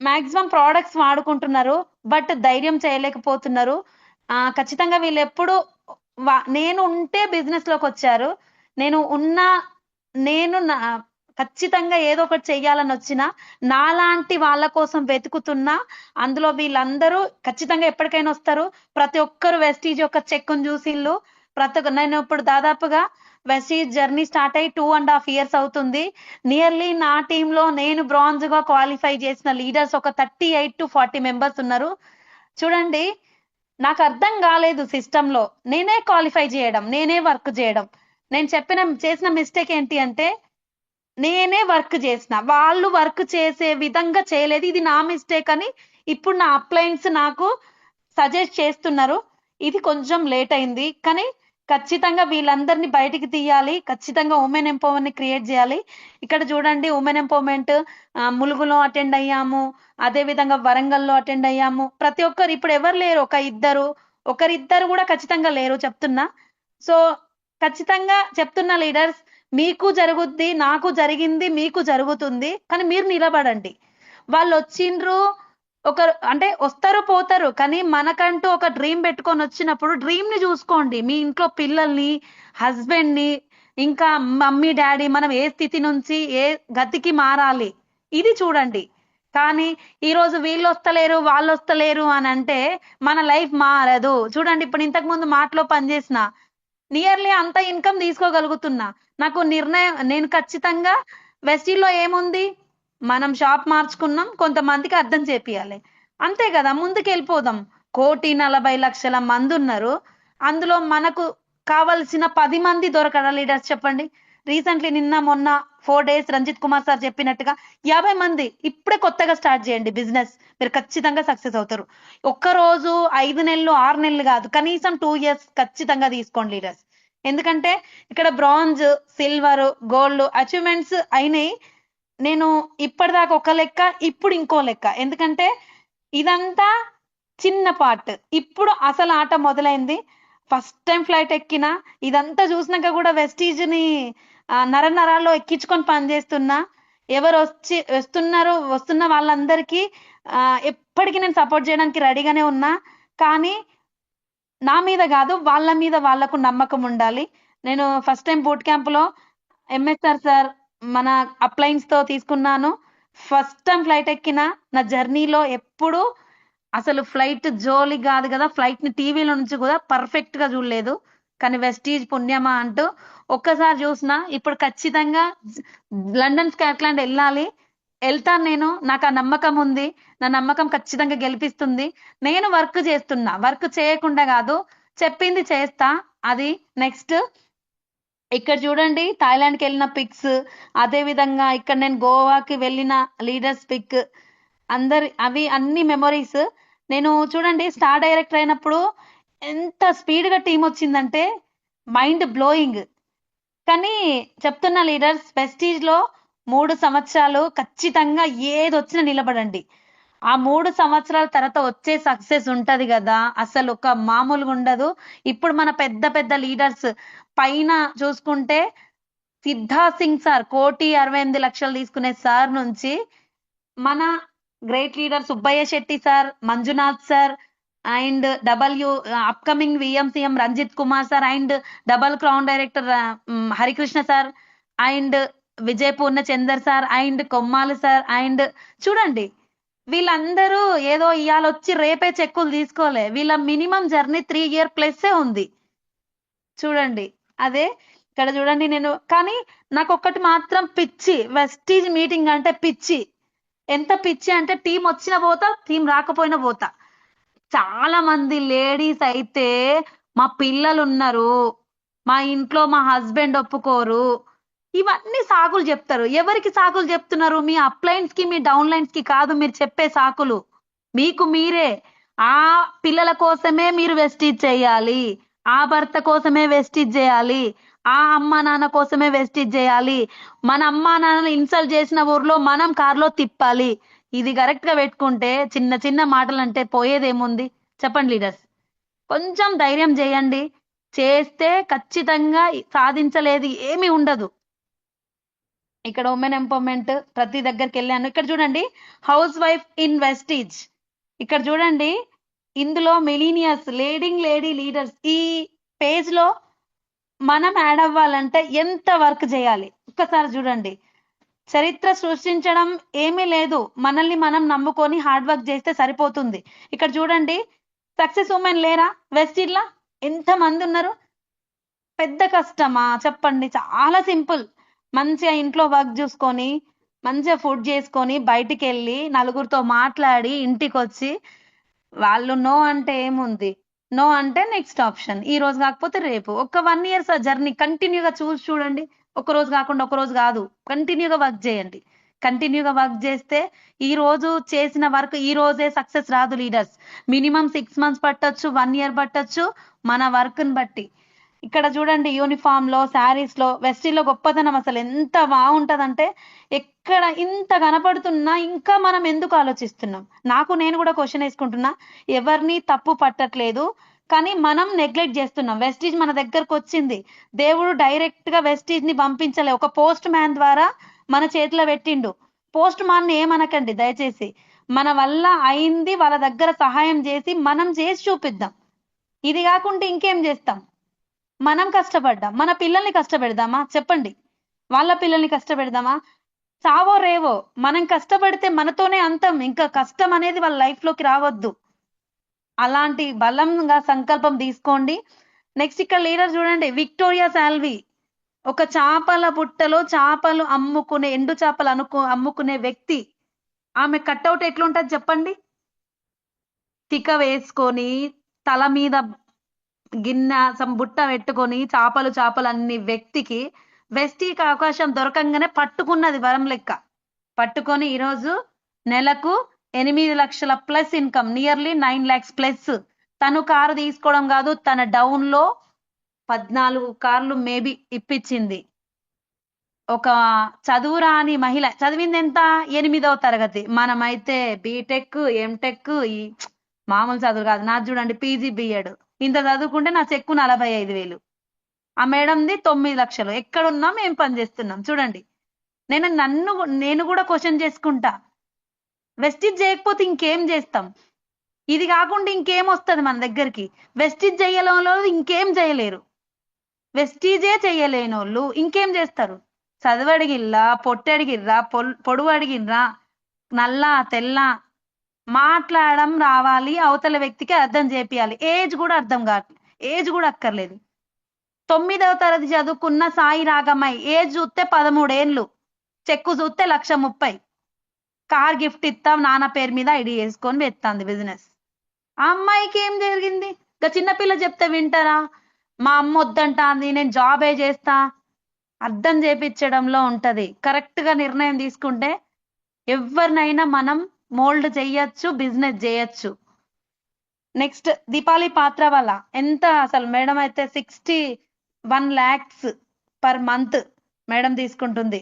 మాక్సిమం ప్రోడక్ట్స్ వాడుకుంటున్నారు, బట్ ధైర్యం చేయలేకపోతున్నారు. ఖచ్చితంగా వీళ్ళు ఎప్పుడు నేను ఉంటే బిజినెస్ లోకి వచ్చారు. నేను ఉన్నా, నేను ఖచ్చితంగా ఏదో ఒకటి చెయ్యాలని వచ్చిన నాలాంటి వాళ్ళ కోసం వెతుకుతున్నా. అందులో వీళ్ళందరూ ఖచ్చితంగా ఎప్పటికైనా వస్తారు. ప్రతి ఒక్కరు వెస్టీజ్ యొక్క చెక్కును చూసిళ్ళు. నేను ఇప్పుడు దాదాపుగా వెస్టీజ్ జర్నీ స్టార్ట్ అయ్యి 2.5 years అవుతుంది. నియర్లీ నా టీమ్ లో నేను బ్రాంజ్ గా క్వాలిఫై చేసిన లీడర్స్ ఒక 38 to 40 మెంబర్స్ ఉన్నారు. చూడండి, నాకు అర్థం కాలేదు సిస్టమ్ లో. నేనే క్వాలిఫై చేయడం, నేనే వర్క్ చేయడం. నేను చేసిన మిస్టేక్ ఏంటి అంటే, నేనే వర్క్ చేసిన, వాళ్ళు వర్క్ చేసే విధంగా చేయలేదు. ఇది నా మిస్టేక్ అని ఇప్పుడు నా అప్లయన్స్ నాకు సజెస్ట్ చేస్తున్నారు. ఇది కొంచెం లేట్ అయింది, కానీ ఖచ్చితంగా వీళ్ళందరినీ బయటికి తీయాలి. ఖచ్చితంగా ఉమెన్ ఎంపవర్మెంట్ క్రియేట్ చేయాలి. ఇక్కడ చూడండి, ఉమెన్ ఎంపవర్మెంట్ ములుగులో అటెండ్ అయ్యాము, అదే విధంగా వరంగల్లో అటెండ్ అయ్యాము. ప్రతి ఒక్కరు ఇప్పుడు ఎవరు లేరు, ఒకరిద్దరు కూడా ఖచ్చితంగా లేరు చెప్తున్నా. సో ఖచ్చితంగా చెప్తున్న లీడర్స్, మీకు జరుగుద్ది, నాకు జరిగింది, మీకు జరుగుతుంది. కానీ మీరు నిలబడండి. వాళ్ళు వచ్చిండ్రు, ఒకరు అంటే వస్తారు పోతారు, కానీ మనకంటూ ఒక డ్రీమ్ పెట్టుకొని వచ్చినప్పుడు డ్రీమ్ ని చూసుకోండి. మీ ఇంట్లో పిల్లల్ని, హస్బెండ్ ని, ఇంకా మమ్మీ డాడీ మనం ఏ స్థితి నుంచి ఏ గతికి మారాలి ఇది చూడండి. కానీ ఈ రోజు వీళ్ళు వస్తలేరు, వాళ్ళు వస్తలేరు అని అంటే మన లైఫ్ మారదు. చూడండి, ఇప్పుడు ఇంతకు ముందు మాటలో పనిచేసిన నియర్లీ అంత ఇన్కమ్ తీసుకోగలుగుతున్నా. నాకు నిర్ణయం, నేను ఖచ్చితంగా వెస్టీల్లో ఏముంది, మనం షాప్ మార్చుకున్నాం, కొంతమందికి అర్థం చేపియాలి, అంతే కదా, ముందుకు వెళ్ళిపోదాం. 1,40,00,000 మంది ఉన్నారు. అందులో మనకు కావలసిన 10 మంది దొరకడా లీడర్స్ చెప్పండి. రీసెంట్లీ నిన్న మొన్న 4 days రంజిత్ కుమార్ సార్ చెప్పినట్టుగా 50 మంది ఇప్పుడే కొత్తగా స్టార్ట్ చేయండి బిజినెస్, మీరు ఖచ్చితంగా సక్సెస్ అవుతారు. ఒక్క రోజు 5 నెలలు 6 నెలలు కాదు, కనీసం 2 years ఖచ్చితంగా తీసుకోండి లీడర్స్. ఎందుకంటే ఇక్కడ బ్రాంజ్, సిల్వర్, గోల్డ్ అచీవ్మెంట్స్ అయినాయి. నేను ఇప్పటిదాకా ఒక లెక్క, ఇప్పుడు ఇంకో లెక్క. ఎందుకంటే ఇదంతా చిన్న పార్ట్, ఇప్పుడు అసలు ఆట మొదలైంది. ఫస్ట్ టైం ఫ్లైట్ ఎక్కిన, ఇదంతా చూసినాక కూడా వెస్టీజ్ ని నరాల్లో ఎక్కించుకొని పనిచేస్తున్నా. ఎవరు వస్తున్న వాళ్ళందరికీ ఎప్పటికీ నేను సపోర్ట్ చేయడానికి రెడీగానే ఉన్నా. కానీ నా మీద కాదు, వాళ్ళ మీద వాళ్ళకు నమ్మకం ఉండాలి. నేను ఫస్ట్ టైం బూట్ క్యాంప్ లో ఎంఎస్ఆర్ సార్ మన అప్లయన్స్ తో తీసుకున్నాను. ఫస్ట్ టైం ఫ్లైట్ ఎక్కిన నా జర్నీలో ఎప్పుడు అసలు ఫ్లైట్ జోలి కాదు కదా, ఫ్లైట్ ని టీవీలో నుంచి కూడా పర్ఫెక్ట్ గా చూడలేదు. కానీ వెస్టీజ్ పుణ్యమా అంటూ ఒక్కసారి చూసిన. ఇప్పుడు ఖచ్చితంగా లండన్ స్కాట్లాండ్ వెళ్తాను నేను. నాకు ఆ నమ్మకం ఉంది, నా నమ్మకం ఖచ్చితంగా గెలిపిస్తుంది. నేను వర్క్ చేస్తున్నా, వర్క్ చేయకుండా కాదు, చెప్పింది చేస్తా. అది నెక్స్ట్. ఇక్కడ చూడండి, థాయిలాండ్కి వెళ్ళిన పిక్స్, అదే విధంగా ఇక్కడ నేను గోవాకి వెళ్ళిన లీడర్స్ పిక్, అవి అన్ని మెమొరీస్. నేను చూడండి, స్టార్ డైరెక్టర్ అయినప్పుడు ఎంత స్పీడ్ గా టీం వచ్చిందంటే మైండ్ బ్లోయింగ్. కానీ చెప్తున్న లీడర్స్, వెస్టీజ్ లో 3 సంవత్సరాలు ఖచ్చితంగా ఏది వచ్చినా నిలబడండి. ఆ 3 సంవత్సరాల తర్వాత వచ్చే సక్సెస్ ఉంటది కదా, అసలు ఒక మామూలుగా ఉండదు. ఇప్పుడు మన పెద్ద పెద్ద లీడర్స్ పైన చూసుకుంటే, సిద్ధా సింగ్ సార్ 1,68,00,000 తీసుకునే సార్ నుంచి మన great leader Subbaiah Shetty sir, Manjunath sir, and upcoming VMCM Ranjith Kumar sir and double crown director Harikrishna sir and Vijay Purnachander sir and Kommali sir and చూడండి వీళ్ళందరూ ఏదో ఇవాళ వచ్చి రేపే చెక్కులు తీసుకోలే, వీళ్ళ మినిమం జర్నీ 3 year ప్లస్ ఉంది. చూడండి అదే ఇక్కడ చూడండి నేను, కానీ నాకు ఒక్కటి మాత్రం పిచ్చి, వెస్టీజ్ మీటింగ్ అంటే పిచ్చి. ఎంత పిచ్చి అంటే టీం వచ్చినా పోతా, టీం రాకపోయినా పోతా. చాలా మంది లేడీస్ అయితే మా పిల్లలు ఉన్నారు, మా ఇంట్లో మా హస్బెండ్ ఒప్పుకోరు, ఇవన్నీ సాకులు చెప్తారు. ఎవరికి సాకులు చెప్తున్నారు? మీ అప్లైన్స్ కి మీ డౌన్ లైన్స్ కి కాదు మీరు చెప్పే సాకులు, మీకు మీరే. ఆ పిల్లల కోసమే మీరు వెస్టీజ్ చేయాలి, ఆ భర్త కోసమే వెస్టీజ్ చేయాలి, ఆ అమ్మా నాన్న కోసమే వెస్టీజ్ చేయాలి, మన అమ్మా నాన్నని ఇన్సల్ట్ చేసిన ఊర్లో మనం కార్లో తిప్పాలి. ఇది కరెక్ట్ గా పెట్టుకుంటే చిన్న చిన్న మాటలు అంటే పోయేదేముంది చెప్పండి లీడర్స్. కొంచెం ధైర్యం చేయండి, చేస్తే ఖచ్చితంగా సాధించలేదు ఏమీ ఉండదు. ఇక్కడ ఉమెన్ ఎంపవర్మెంట్ ప్రతి దగ్గరికి వెళ్ళాను. ఇక్కడ చూడండి హౌస్ వైఫ్ ఇన్ వెస్టీజ్, ఇక్కడ చూడండి ఇందులో మిలీనియర్స్ లేడీ లీడర్స్ ఈ పేజ్ లో మనం యాడ్ అవ్వాలంటే ఎంత వర్క్ చేయాలి ఒక్కసారి చూడండి. చరిత్ర సృష్టించడం ఏమీ లేదు, మనల్ని మనం నమ్ముకొని హార్డ్ వర్క్ చేస్తే సరిపోతుంది. ఇక్కడ చూడండి సక్సెస్ ఉమెన్ లేరా వెస్టీజ్ లా? ఎంత మంది ఉన్నారు? పెద్ద కష్టమా చెప్పండి? చాలా సింపుల్. మంచిగా ఇంట్లో వర్క్ చూసుకొని మంచిగా ఫుడ్ చేసుకొని బయటికి వెళ్ళి నలుగురితో మాట్లాడి ఇంటికి వచ్చి, వాళ్ళు నో అంటే ఏముంది, నో అంటే నెక్స్ట్ ఆప్షన్, ఈ రోజు కాకపోతే రేపు. ఒక 1 year జర్నీ కంటిన్యూగా చూసి చూడండి, ఒక రోజు కాకుండా ఒక రోజు కాదు, కంటిన్యూగా వర్క్ చేయండి. కంటిన్యూగా వర్క్ చేస్తే ఈ రోజు చేసిన వర్క్ ఈ రోజే సక్సెస్ రాదు లీడర్స్. మినిమం 6 months పట్టొచ్చు, 1 year పట్టొచ్చు, మన వర్క్ ని బట్టి. ఇక్కడ చూడండి యూనిఫామ్ లో శారీస్ లో వెస్టీలో గొప్పతనం అసలు ఎంత బాగుంటదంటే, ఎక్కడ ఇంత కనపడుతున్నా ఇంకా మనం ఎందుకు ఆలోచిస్తున్నాం? నేను కూడా క్వశ్చన్ వేసుకుంటున్నా, ఎవరిని తప్పు పట్టట్లేదు, కానీ మనం నెగ్లెక్ట్ చేస్తున్నాం. వెస్టీజ్ మన దగ్గరకు వచ్చింది, దేవుడు డైరెక్ట్ గా వెస్టీజ్ ని పంపించలే, ఒక పోస్ట్ మ్యాన్ ద్వారా మన చేతిలో పెట్టిండు. పోస్ట్ మ్యాన్ ఏమనకండి దయచేసి, మన వల్ల అయింది వాళ్ళ దగ్గర సహాయం చేసి మనం చేసి చూపిద్దాం. ఇది కాకుంటే ఇంకేం చేస్తాం? మనం కష్టపడ్డాం, మన పిల్లల్ని కష్టపెడదామా చెప్పండి? వాళ్ళ పిల్లల్ని కష్టపెడదామా? చావో రేవో మనం కష్టపడితే మనతోనే అంతం, ఇంకా కష్టం అనేది వాళ్ళ లైఫ్ లోకి రావద్దు. అలాంటి బలంగా సంకల్పం తీసుకోండి. నెక్స్ట్ ఇక్కడ లీడర్ చూడండి విక్టోరియా సాల్వి, ఒక చేపల బుట్టలో చేపలు అమ్ముకునే, ఎండు చేపలు అమ్ముకునే వ్యక్తి. ఆమె కట్అవుట్ ఎట్లుంటది చెప్పండి? తిక వేసుకొని తల మీద గిన్నె బుట్ట పెట్టుకొని చేపలు అన్ని వ్యక్తికి వెస్టీకి అవకాశం దొరకంగానే పట్టుకున్నది వరం లెక్క. పట్టుకొని ఈరోజు నెలకు 8 లక్షల plus income, nearly 9 lakhs plus. తను కారు తీసుకోవడం కాదు, తన డౌన్ లో 14 కార్లు మేబీ ఇప్పించింది. ఒక చదువురాని మహిళ, చదివింది ఎంత? 8వ తరగతి. మనమైతే బీటెక్ ఎంటెక్, ఈ మామూలు చదువు కాదు. నాది చూడండి పీజీ బిఎడ్, ఇంత చదువుకుంటే నా చెక్కు 45,000. ఆ మేడంది 9 లక్షలు. ఎక్కడున్నాం ఏం పని చేస్తున్నాం చూడండి. నేను కూడా క్వశ్చన్ చేసుకుంటా, వెస్టీజ్ చేయకపోతే ఇంకేం చేస్తాం? ఇది కాకుండా ఇంకేం వస్తుంది మన దగ్గరికి? వెస్టీజ్ చేయడంలో ఇంకేం చేయలేరు, వెస్టీజే చెయ్యలేనోళ్ళు ఇంకేం చేస్తారు? చదువడిగిల్లా, పొట్టడిగిర్రా, పొడుగు అడిగిర్రా, నల్ల తెల్ల మాట్లాడడం రావాలి, అవతల వ్యక్తికి అర్థం చేపియాలి. ఏజ్ కూడా అర్థం కాదు, ఏజ్ కూడా అక్కర్లేదు. 9వ తరగతి చదువుకున్న సాయి రాగమ్మాయి ఏజ్ చూస్తే 13 ఏళ్ళు, చెక్కు చూస్తే 1,30,000. కార్ గిఫ్ట్ ఇస్తాం నాన్న పేరు మీద ఐడి వేసుకొని పెత్తాంది బిజినెస్. ఆ అమ్మాయికి ఏం జరిగింది? ఇంకా చిన్నపిల్ల చెప్తే వింటారా? మా అమ్మ వద్దంటాంది, నేను జాబే చేస్తా. అర్థం చేపించడంలో ఉంటది. కరెక్ట్ గా నిర్ణయం తీసుకుంటే ఎవరినైనా మనం మోల్డ్ చేయొచ్చు, బిజినెస్ చేయొచ్చు. నెక్స్ట్ దీపాలి పాత్ర వల్ల ఎంత అసలు మేడం అయితే 61 lakhs per month మేడం తీసుకుంటుంది.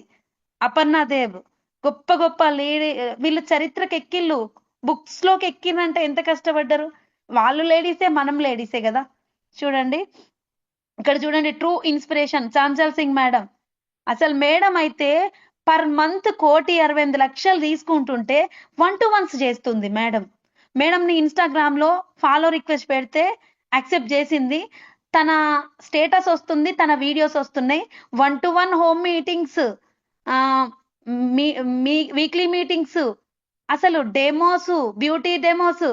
అపర్ణాదేవ్ గొప్ప గొప్ప లేడీ, వీళ్ళు చరిత్రకి ఎక్కిళ్ళు, బుక్స్ లోకి ఎక్కినంటే ఎంత కష్టపడ్డారు. వాళ్ళు లేడీసే, మనం లేడీసే కదా. చూడండి ఇక్కడ చూడండి ట్రూ ఇన్స్పిరేషన్ చాంచల్ సింగ్ మేడం. అసలు మేడం అయితే పర్ మంత్ 1,68,00,000 తీసుకుంటుంటే 1-to-1s చేస్తుంది మేడం. మేడంని ఇన్‌స్టాగ్రామ్‌లో ఫాలో రిక్వెస్ట్ పెడితే యాక్సెప్ట్ చేసింది. తన స్టేటస్ వస్తుంది. తన వీడియోస్ వస్తున్నాయి. 1-1 హోమ్ మీటింగ్స్, ఆహ్, మీ మీ వీక్లీ మీటింగ్స్, అసలు డెమోస్, బ్యూటీ డెమోస్,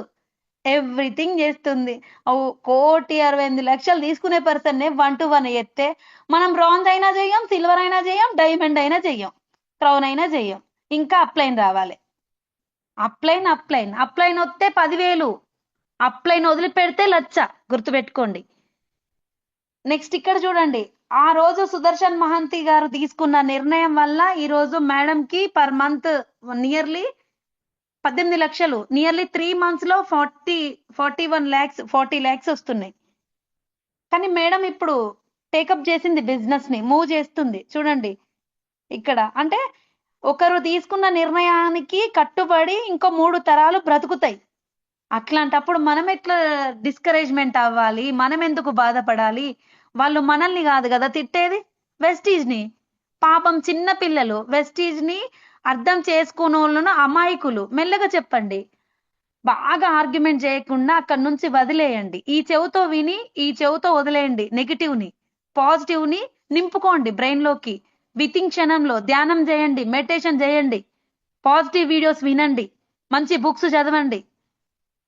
ఎవ్రీథింగ్ చేస్తుంది. 1,68,00,000 తీసుకునే పర్సన్‌నే 1-1 ఎత్తే మనం బ్రాంజ్ అయినా చెయ్యం, సిల్వర్ అయినా చెయ్యం, డైమండ్ అయినా చెయ్యం, క్రౌన్ అయినా చెయ్యం. ఇంకా అప్‌లైన్ రావాలి. అప్‌లైన్ వస్తే 10,000. అప్‌లైన్ వదిలిపెడితే 1,00,000 గుర్తుపెట్టుకోండి. నెక్స్ట్ ఇక్కడ చూడండి. ఆ రోజు సుదర్శన్ మహంతి గారు తీసుకున్న నిర్ణయం వల్ల ఈ రోజు మేడంకి పర్ మంత్ నియర్లీ 18,00,000, నియర్లీ 3 మంత్స్‌లో 40 lakhs వస్తున్నాయి. కానీ మేడం ఇప్పుడు టేకప్ చేసింది బిజినెస్‌ని. మూవ్ చేస్తుంది. చూడండి ఇక్కడ. అంటే ఒకరు తీసుకున్న నిర్ణయానికి కట్టుబడి ఇంకో 3 తరాలు బ్రతుకుతాయి. అట్లాంటప్పుడు మనం ఎట్లా డిస్కరేజ్‌మెంట్ అవ్వాలి? మనం ఎందుకు బాధపడాలి? వాళ్ళు మనల్ని గాదు గదా తిట్టేది, వెస్టీజ్‌ని. పాపం చిన్న పిల్లలు వెస్టీజ్‌ని అర్థం చేసుకోనోళ్ళను అమాయకులు. మెల్లగా చెప్పండి. బాగా ఆర్గ్యుమెంట్ చేయకుండా అక్కడి నుంచి వదిలేయండి. ఈ చెవుతో విని, ఈ చెవుతో వదిలేయండి నెగెటివ్‌ని. పాజిటివ్‌ని నింపుకోండి బ్రెయిన్‌లోకి. వితిన్ క్షణంలో ధ్యానం చేయండి, మెడిటేషన్ చేయండి, పాజిటివ్ వీడియోస్ వినండి, మంచి బుక్స్ చదవండి.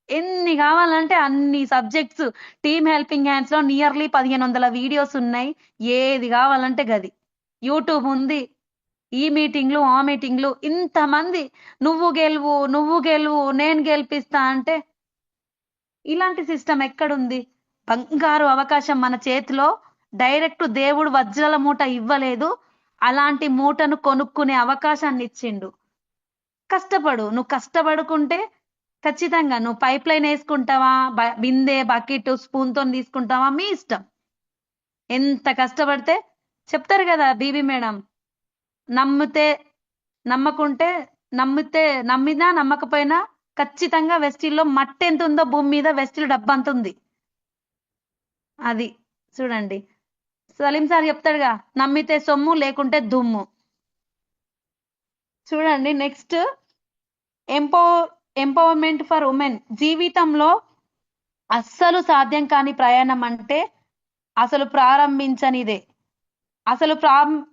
ఎన్ని కావాలంటే అన్ని సబ్జెక్ట్స్ టీమ్ హెల్పింగ్ హ్యాండ్స్ లో నియర్లీ 1500 వీడియోస్ ఉన్నాయి. ఏది కావాలంటే గది. యూట్యూబ్ ఉంది. ఈ మీటింగ్లు, ఆ మీటింగ్లు, ఇంతమంది నువ్వు గెలువు, నేను గెలిపిస్తా అంటే ఇలాంటి సిస్టమ్ ఎక్కడుంది? బంగారు అవకాశం మన చేతిలో. డైరెక్ట్ దేవుడు వజ్రాల మూట ఇవ్వలేదు. అలాంటి మూటను కొనుక్కునే అవకాశాన్ని ఇచ్చిండు. కష్టపడు. నువ్వు కష్టపడుకుంటే ఖచ్చితంగా నువ్వు పైప్‌లైన్ యేసుకుంటావా? బిందె, బకెట్, స్పూన్‌తోని తీసుకుంటావా? మీ ఇష్టం. ఎంత కష్టపడితే చెప్తారు గదా బీబీ మేడం. నమ్మితే నమ్మకుంటే నమ్మినా నమ్మకపోయినా ఖచ్చితంగా వెస్టిల్‌లో మట్టెంతుందో భూమి మీద వెస్టిల్ డబ్బంతుంది. అది. చూడండి. సలీం సార్ చెప్తాడుగా, నమ్మితే సొమ్ము లేకుంటే దుమ్ము. చూడండి నెక్స్ట్ ఎంపో ఎంపవర్‌మెంట్ ఫర్ వుమెన్. జీవితంలో అస్సలు సాధ్యం కాని ప్రయాణం అంటే అసలు ప్రారంభించనిదే. అసలు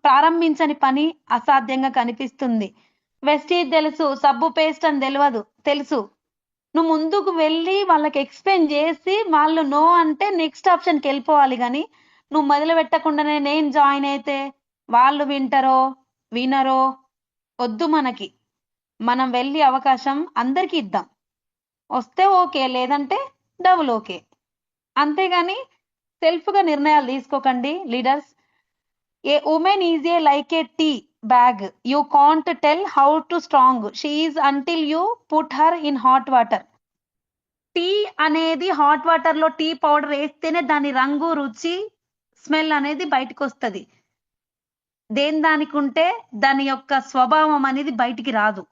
ప్రారంభించని పని అసాధ్యంగా కనిపిస్తుంది. వెస్టీజ్ తెలుసు, సబ్బు పేస్ట్ అని తెలవదు తెలుసు. నువ్వు ముందుకు వెళ్ళి వాళ్ళకి ఎక్స్‌ప్లెయిన్ చేసి వాళ్ళు నో అంటే నెక్స్ట్ ఆప్షన్‌కి వెళ్ళిపోవాలి గానీ, నువ్వు మొదలు పెట్టకుండానే నేను జాయిన్ అయితే వాళ్ళు వింటరో, వినరో వద్దు మనకి. మనం వెళ్ళి అవకాశం అందరికి ఇద్దాం. వస్తే ఓకే. లేదంటే డబుల్ ఓకే. అంతేగాని సెల్ఫ్‌గా నిర్ణయాలు తీసుకోకండి leaders. A woman is like a tea bag. You can't tell how to strong she is until you put her in hot water. Tea అనేది హాట్ వాటర్ లో టీ పౌడర్ వేస్తేనే దాని రంగు, రుచి, స్మెల్ అనేది బయటకొస్తది. దేని దానికుంటే దాని యొక్క స్వభావం అనేది బయటికి రాదు.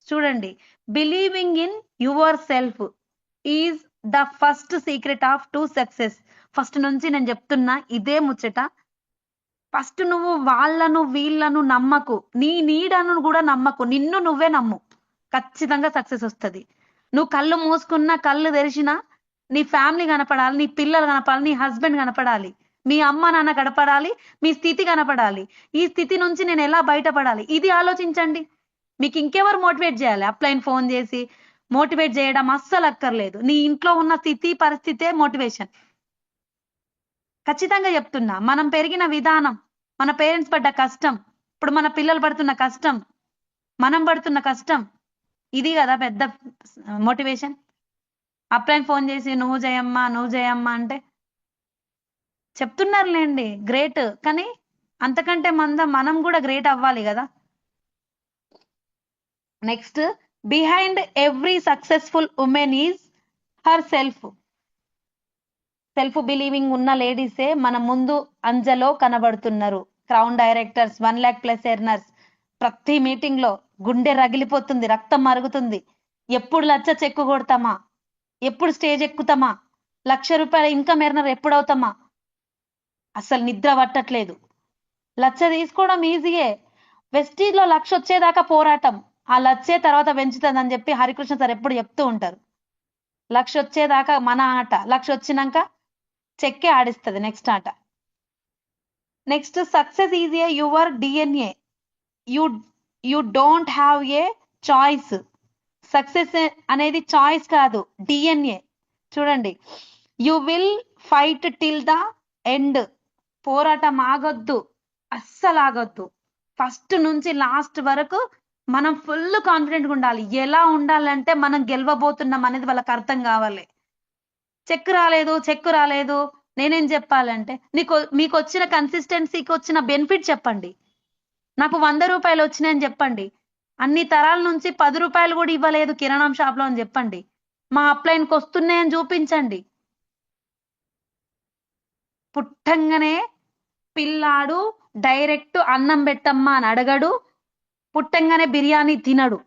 చూడండి. Believing in your self is the first secret off to success. First నుంచి నేను చెప్తున్నా ఇదే ముచ్చట. ఫస్ట్ నువ్వు వాళ్ళను, వీళ్ళను నమ్మకు. నీ నీడను గూడా నమ్మకు. నిన్ను నువ్వే నమ్ము. ఖచ్చితంగా సక్సెస్ ఒస్తది. నువ్వు కళ్ళు మూసుకున్నా, కళ్ళు తెరిచినా నీ ఫ్యామిలీ కనపడాలి, నీ పిల్లలు కనపడాలి, నీ హస్బెండ్ కనపడాలి, మీ అమ్మ, నాన్న కనపడాలి, మీ స్థితి కనపడాలి. ఈ స్థితి నుంచి నేనెలా బయటపడాలి? ఇది ఆలోచించండి. మీకు ఇంకెవరు మోటివేట్ జేయాలి? అప్‌లైన్ ఫోను జేసి మోటివేట్ జేయడం అస్సలక్కర్లేదు. నీ ఇంట్లో ఉన్న స్థితి, పరిస్థితే మోటివేషన్. ఖచ్చితంగా చెప్తున్నా. మనం పెరిగిన విధానం, మన పేరెంట్స్ పడ్డ కష్టం, ఇప్పుడు మన పిల్లలు పడుతున్న కష్టం, మనం పడుతున్న కష్టం, ఇది గదా పెద్ద మోటివేషన్. అప్‌లైన్ ఫోను చేసి నువ్వు జయమ్మా, నువ్వు జయమ్మా అంటే చెప్తున్నారులెండి గ్రేట్. కానీ అంతకంటే మనం గూడా గ్రేట్ అవ్వాలి గదా! Next behind every successful women is her self. Self believing ఉన్న లేడీసే మన ముందు అంజలో కనబడుతున్నారు. Crown directors, 1,00,000+ earners. ప్రతి మీటింగ్ లో గుండె రగిలిపోతుంది, రక్తం మరుగుతుంది. ఎప్పుడు లచ్చ చెక్కు కొడతామా? ఎప్పుడు స్టేజ్ ఎక్కుతామా? ₹1,00,000 ఇన్కమ్ ఎర్నర్ ఎప్పుడవుతామా? అసలు నిద్ర పట్టట్లేదు. లచ్చ తీసుకోవడం ఈజీయే. వెస్టీజ్ లో 1,00,000 వచ్చేదాకా పోరాటం. ఆ లచ్చే తర్వాత పెంచుతుందని చెప్పి హరికృష్ణ సార్ ఎప్పుడు చెప్తూ ఉంటారు. లక్ష వచ్చేదాకా మన ఆట, లక్ష వచ్చినాక చెక్కే ఆడిస్తుంది నెక్స్ట్ ఆట. Next success is a your DNA, you you don't have a choice. Success అనేది చాయిస్ కాదు, డిఎన్ఏ. చూడండి, you will fight till the end. పోరాటం ఆగొద్దు, అస్సలు ఆగొద్దు. ఫస్ట్ నుంచి లాస్ట్ వరకు మనం ఫుల్ కాన్ఫిడెంట్గా ఉండాలి. ఎలా ఉండాలంటే మనం గెలవబోతున్నాం అనేది వాళ్ళకి అర్థం కావాలి. చెక్కు రాలేదు నేనేం చెప్పాలంటే, మీకు వచ్చిన కన్సిస్టెన్సీకి వచ్చిన బెనిఫిట్ చెప్పండి. నాకు 100 రూపాయలు వచ్చినాయని చెప్పండి. అన్ని తరాల నుంచి 10 రూపాయలు కూడా ఇవ్వలేదు కిరాణం షాప్లో అని చెప్పండి. మా అప్లైన్కి వస్తున్నాయని చూపించండి. పుట్టంగానే పిల్లాడు డైరెక్ట్ అన్నం పెట్టమ్మా అని అడగడు, పుట్టంగానే బిర్యానీ తినడు.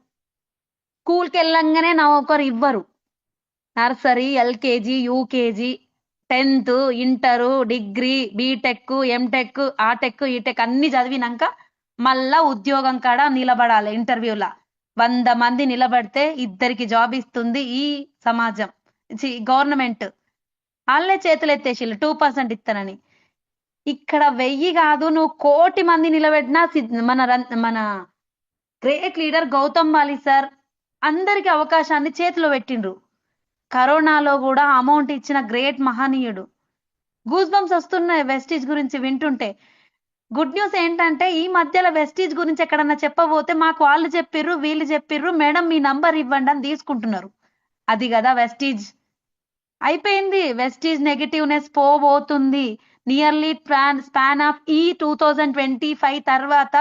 స్కూల్కి వెళ్ళంగానే నౌకరు ఇవ్వరు. Nursery, LKG, UKG, 10th, inter, degree, BTech, MTech, ఆ టెక్, ఈ టెక్ అన్ని చదివినాక మళ్ళా ఉద్యోగం కాడ నిలబడాలి. ఇంటర్వ్యూలా 100 మంది నిలబడితే 2కి జాబ్ ఇస్తుంది ఈ సమాజం, గవర్నమెంట్. వాళ్ళే చేతులు ఎత్తేసిళ్ళు 2% ఇస్తానని. ఇక్కడ 1000 కాదు, నువ్వు 1,00,00,000 మంది నిలబెట్టినా మన గ్రేట్ లీడర్ గౌతమ్ వాలి సార్ అందరికి అవకాశాన్ని చేతిలో పెట్టిండ్రు. కరోనాలో కూడా అమౌంట్ ఇచ్చిన గ్రేట్ మహనీయుడు. గూస్ బంప్స్ వస్తున్నాయి వెస్టీజ్ గురించి వింటుంటే. గుడ్ న్యూస్ ఏంటంటే, ఈ మధ్యలో వెస్టీజ్ గురించి ఎక్కడన్నా చెప్పబోతే మాకు వాళ్ళు చెప్పిర్రు, వీళ్ళు చెప్పిర్రు, మేడం మీ నంబర్ ఇవ్వండి అని తీసుకుంటున్నారు. అది కదా వెస్టీజ్. అయిపోయింది Vestige negativeness పోబోతుంది. Nearly span of ఈ 2025 తర్వాత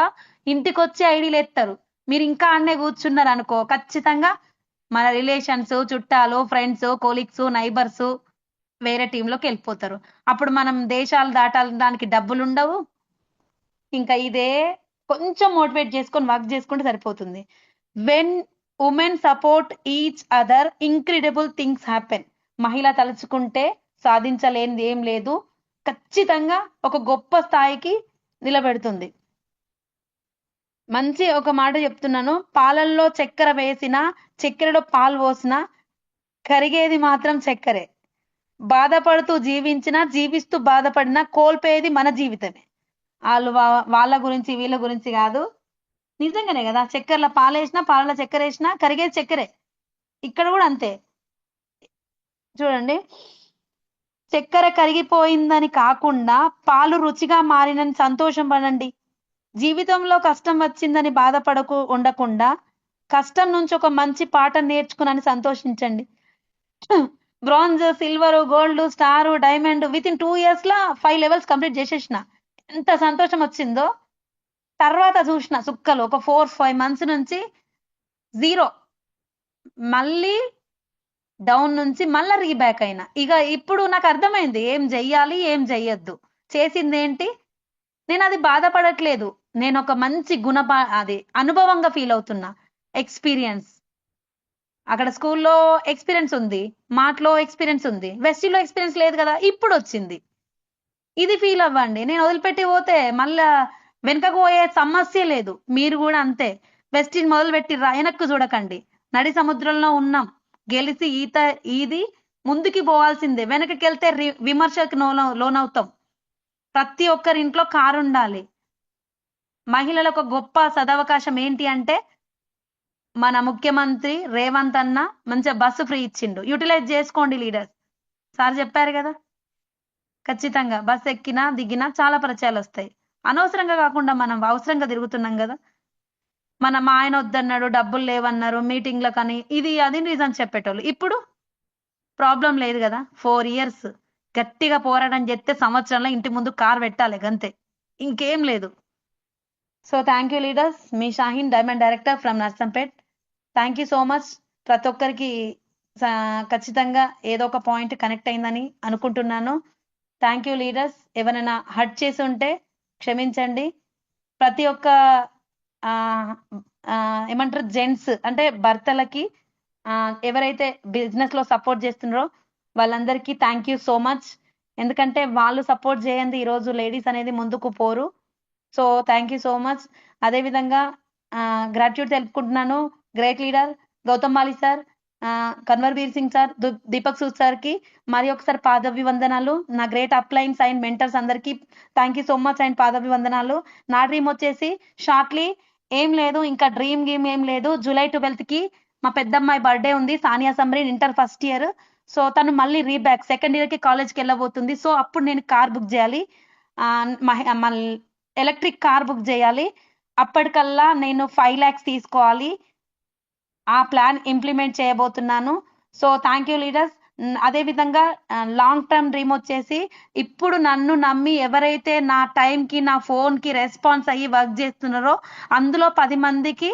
ఇంటికి వచ్చి ఐడీలు ఎత్తారు. మీరు ఇంకా అన్నే కూర్చున్నారు అనుకో, ఖచ్చితంగా మన రిలేషన్స్, చుట్టాలు, ఫ్రెండ్స్, కోలీగ్స్, నైబర్స్ వేరే టీంలోకి వెళ్ళిపోతారు. అప్పుడు మనం దేశాలు దాటానికి డబ్బులు ఉండవు. ఇంకా ఇదే కొంచెం మోటివేట్ చేసుకొని వర్క్ చేసుకుంటే సరిపోతుంది. When women support each other incredible things happen. మహిళ తలుచుకుంటే సాధించలేనిది ఏం లేదు, ఖచ్చితంగా ఒక గొప్ప స్థాయికి నిలబెడుతుంది. మంచి ఒక మాట చెప్తున్నాను, పాలల్లో చక్కెర వేసిన, చక్కెరలో పాలు పోసిన కరిగేది మాత్రం చక్కెరే. బాధపడుతూ జీవించినా, జీవిస్తూ బాధపడినా కోల్పోయేది మన జీవితమే. వాళ్ళ గురించి వీళ్ళ గురించి కాదు, నిజంగానే కదా. చక్కెరలో పాలేసినా, పాలలో చక్కెర వేసినా కరిగేది చక్కెరే. ఇక్కడ కూడా అంతే. చూడండి, చక్కెర కరిగిపోయిందని కాకుండా పాలు రుచిగా మారినని సంతోషం పడండి. జీవితంలో కష్టం వచ్చిందని ఉండకుండా కష్టం నుంచి ఒక మంచి పాఠం నేర్చుకుని సంతోషించండి. Bronze, silver, gold, star, diamond within 2 years లో 5 levels కంప్లీట్ చేసేసిన. ఎంత సంతోషం వచ్చిందో. తర్వాత చూసిన సుక్కలు ఒక 4-5 months నుంచి 0, మళ్ళీ డౌన్ నుంచి మళ్ళీ రీబ్యాక్ అయినా. ఇక ఇప్పుడు నాకు అర్థమైంది ఏం చెయ్యాలి, ఏం చెయ్యొద్దు. చేసింది ఏంటి, నేను అది బాధపడట్లేదు, నేను ఒక మంచి అది అనుభవంగా ఫీల్ అవుతున్నా. ఎక్స్పీరియన్స్, అక్కడ స్కూల్లో ఎక్స్పీరియన్స్ ఉంది, మాటలో ఎక్స్పీరియన్స్ ఉంది, వెస్టీలో ఎక్స్పీరియన్స్ లేదు కదా, ఇప్పుడు వచ్చింది. ఇది ఫీల్ అవ్వండి. నేను వదిలిపెట్టి పోతే మళ్ళా వెనకకు పోయే సమస్య లేదు. మీరు కూడా అంతే. వెస్టీజ్ మొదలుపెట్టి వెనక్కు చూడకండి. నడి సముద్రంలో ఉన్నాం, గెలిచి ఇది ముందుకి పోవాల్సిందే. వెనకకి వెళ్తే విమర్శకు లోనవుతాం. ప్రతి ఒక్కరి ఇంట్లో కారు ఉండాలి. మహిళలకు గొప్ప సదవకాశం ఏంటి అంటే, మన ముఖ్యమంత్రి రేవంత్ అన్న మంచిగా బస్సు ఫ్రీ ఇచ్చిండు. యూటిలైజ్ చేసుకోండి లీడర్స్. సార్ చెప్పారు కదా, ఖచ్చితంగా బస్సు ఎక్కినా దిగినా చాలా పరిచయాలు వస్తాయి. అనవసరంగా కాకుండా మనం అవసరంగా తిరుగుతున్నాం కదా. మా ఆయన వద్దన్నాడు, డబ్బులు లేవన్నారు, మీటింగ్లకని ఇది అది రీజన్ చెప్పేటోళ్ళు. ఇప్పుడు ప్రాబ్లం లేదు కదా. 4 years గట్టిగా పోరాటం చేస్తే సంవత్సరంలో ఇంటి ముందు కార్ పెట్టాలి, గంతే, ఇంకేం లేదు. So thank you leaders. Me Shaheen, diamond director from Narsampet. Thank you so much. ప్రతి ఒక్కరికి ఖచ్చితంగా ఏదో ఒక పాయింట్ కనెక్ట్ అయిందని అనుకుంటున్నాను. Thank you leaders. ఎవరైనా హర్ట్ చేసి ఉంటే క్షమించండి. ప్రతి ఒక్క ఏమంటారు, జెంట్స్ అంటే భర్తలకి ఎవరైతే బిజినెస్ లో సపోర్ట్ చేస్తున్నారో వాళ్ళందరికీ థ్యాంక్ యూ సో మచ్. ఎందుకంటే వాళ్ళు సపోర్ట్ చేయండి ఈరోజు లేడీస్ అనేది ముందుకు పోరు. So thank you so much. అదేవిధంగా గ్రాట్యూడ్ తెలుపుకుంటున్నాను గ్రేట్ లీడర్ గౌతమ్ మాలి సార్, కన్వర్వీర్ సింగ్ సార్, దీపక్ సూద్ సార్కి మరి ఒకసారి పాదాభివందనాలు. నా గ్రేట్ అప్లైన్స్ అండ్ మెంటర్స్ అందరికీ thank you so much and పాదాభివందనాలు. నా డ్రీమ్ వచ్చేసి షార్ట్లీ ఏం లేదు, ఇంకా డ్రీమ్ గేమ్ ఏం లేదు. జూలై 12కి మా పెద్దమ్మాయి బర్త్డే ఉంది, Sania Samreen, inter first year. So తను మళ్ళీ రీబ్యాక్ సెకండ్ ఇయర్కి కాలేజ్కి వెళ్ళబోతుంది. సో అప్పుడు నేను కార్ బుక్ చేయాలి, ఎలక్ట్రిక్ కార్ బుక్ చేయాలి. అప్పటికల్లా నేను 5 lakhs తీసుకోవాలి. ఆ ప్లాన్ ఇంప్లిమెంట్ చేయబోతున్నాను. So thank you leaders. అదేవిధంగా లాంగ్ టర్మ్ డ్రీమ్ వచ్చేసి ఇప్పుడు నన్ను నమ్మి ఎవరైతే నా టైంకి నా ఫోన్కి రెస్పాన్స్ అయ్యి వర్క్ చేస్తున్నారో అందులో 10 మందికి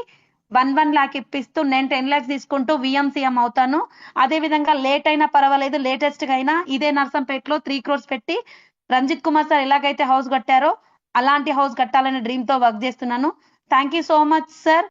1 lakh ఇప్పిస్తూ నేను 10 lakhs తీసుకుంటూ విఎంసీఎం అవుతాను. అదేవిధంగా లేట్ అయినా పర్వాలేదు, లేటెస్ట్గా అయినా ఇదే నర్సంపేటలో 3 crores పెట్టి రంజిత్ కుమార్ సార్ ఎలాగైతే హౌస్ కట్టారో అలాంటి హౌస్ కట్టాలనే డ్రీమ్తో వర్క్ చేస్తున్నాను. Thank you so much sir.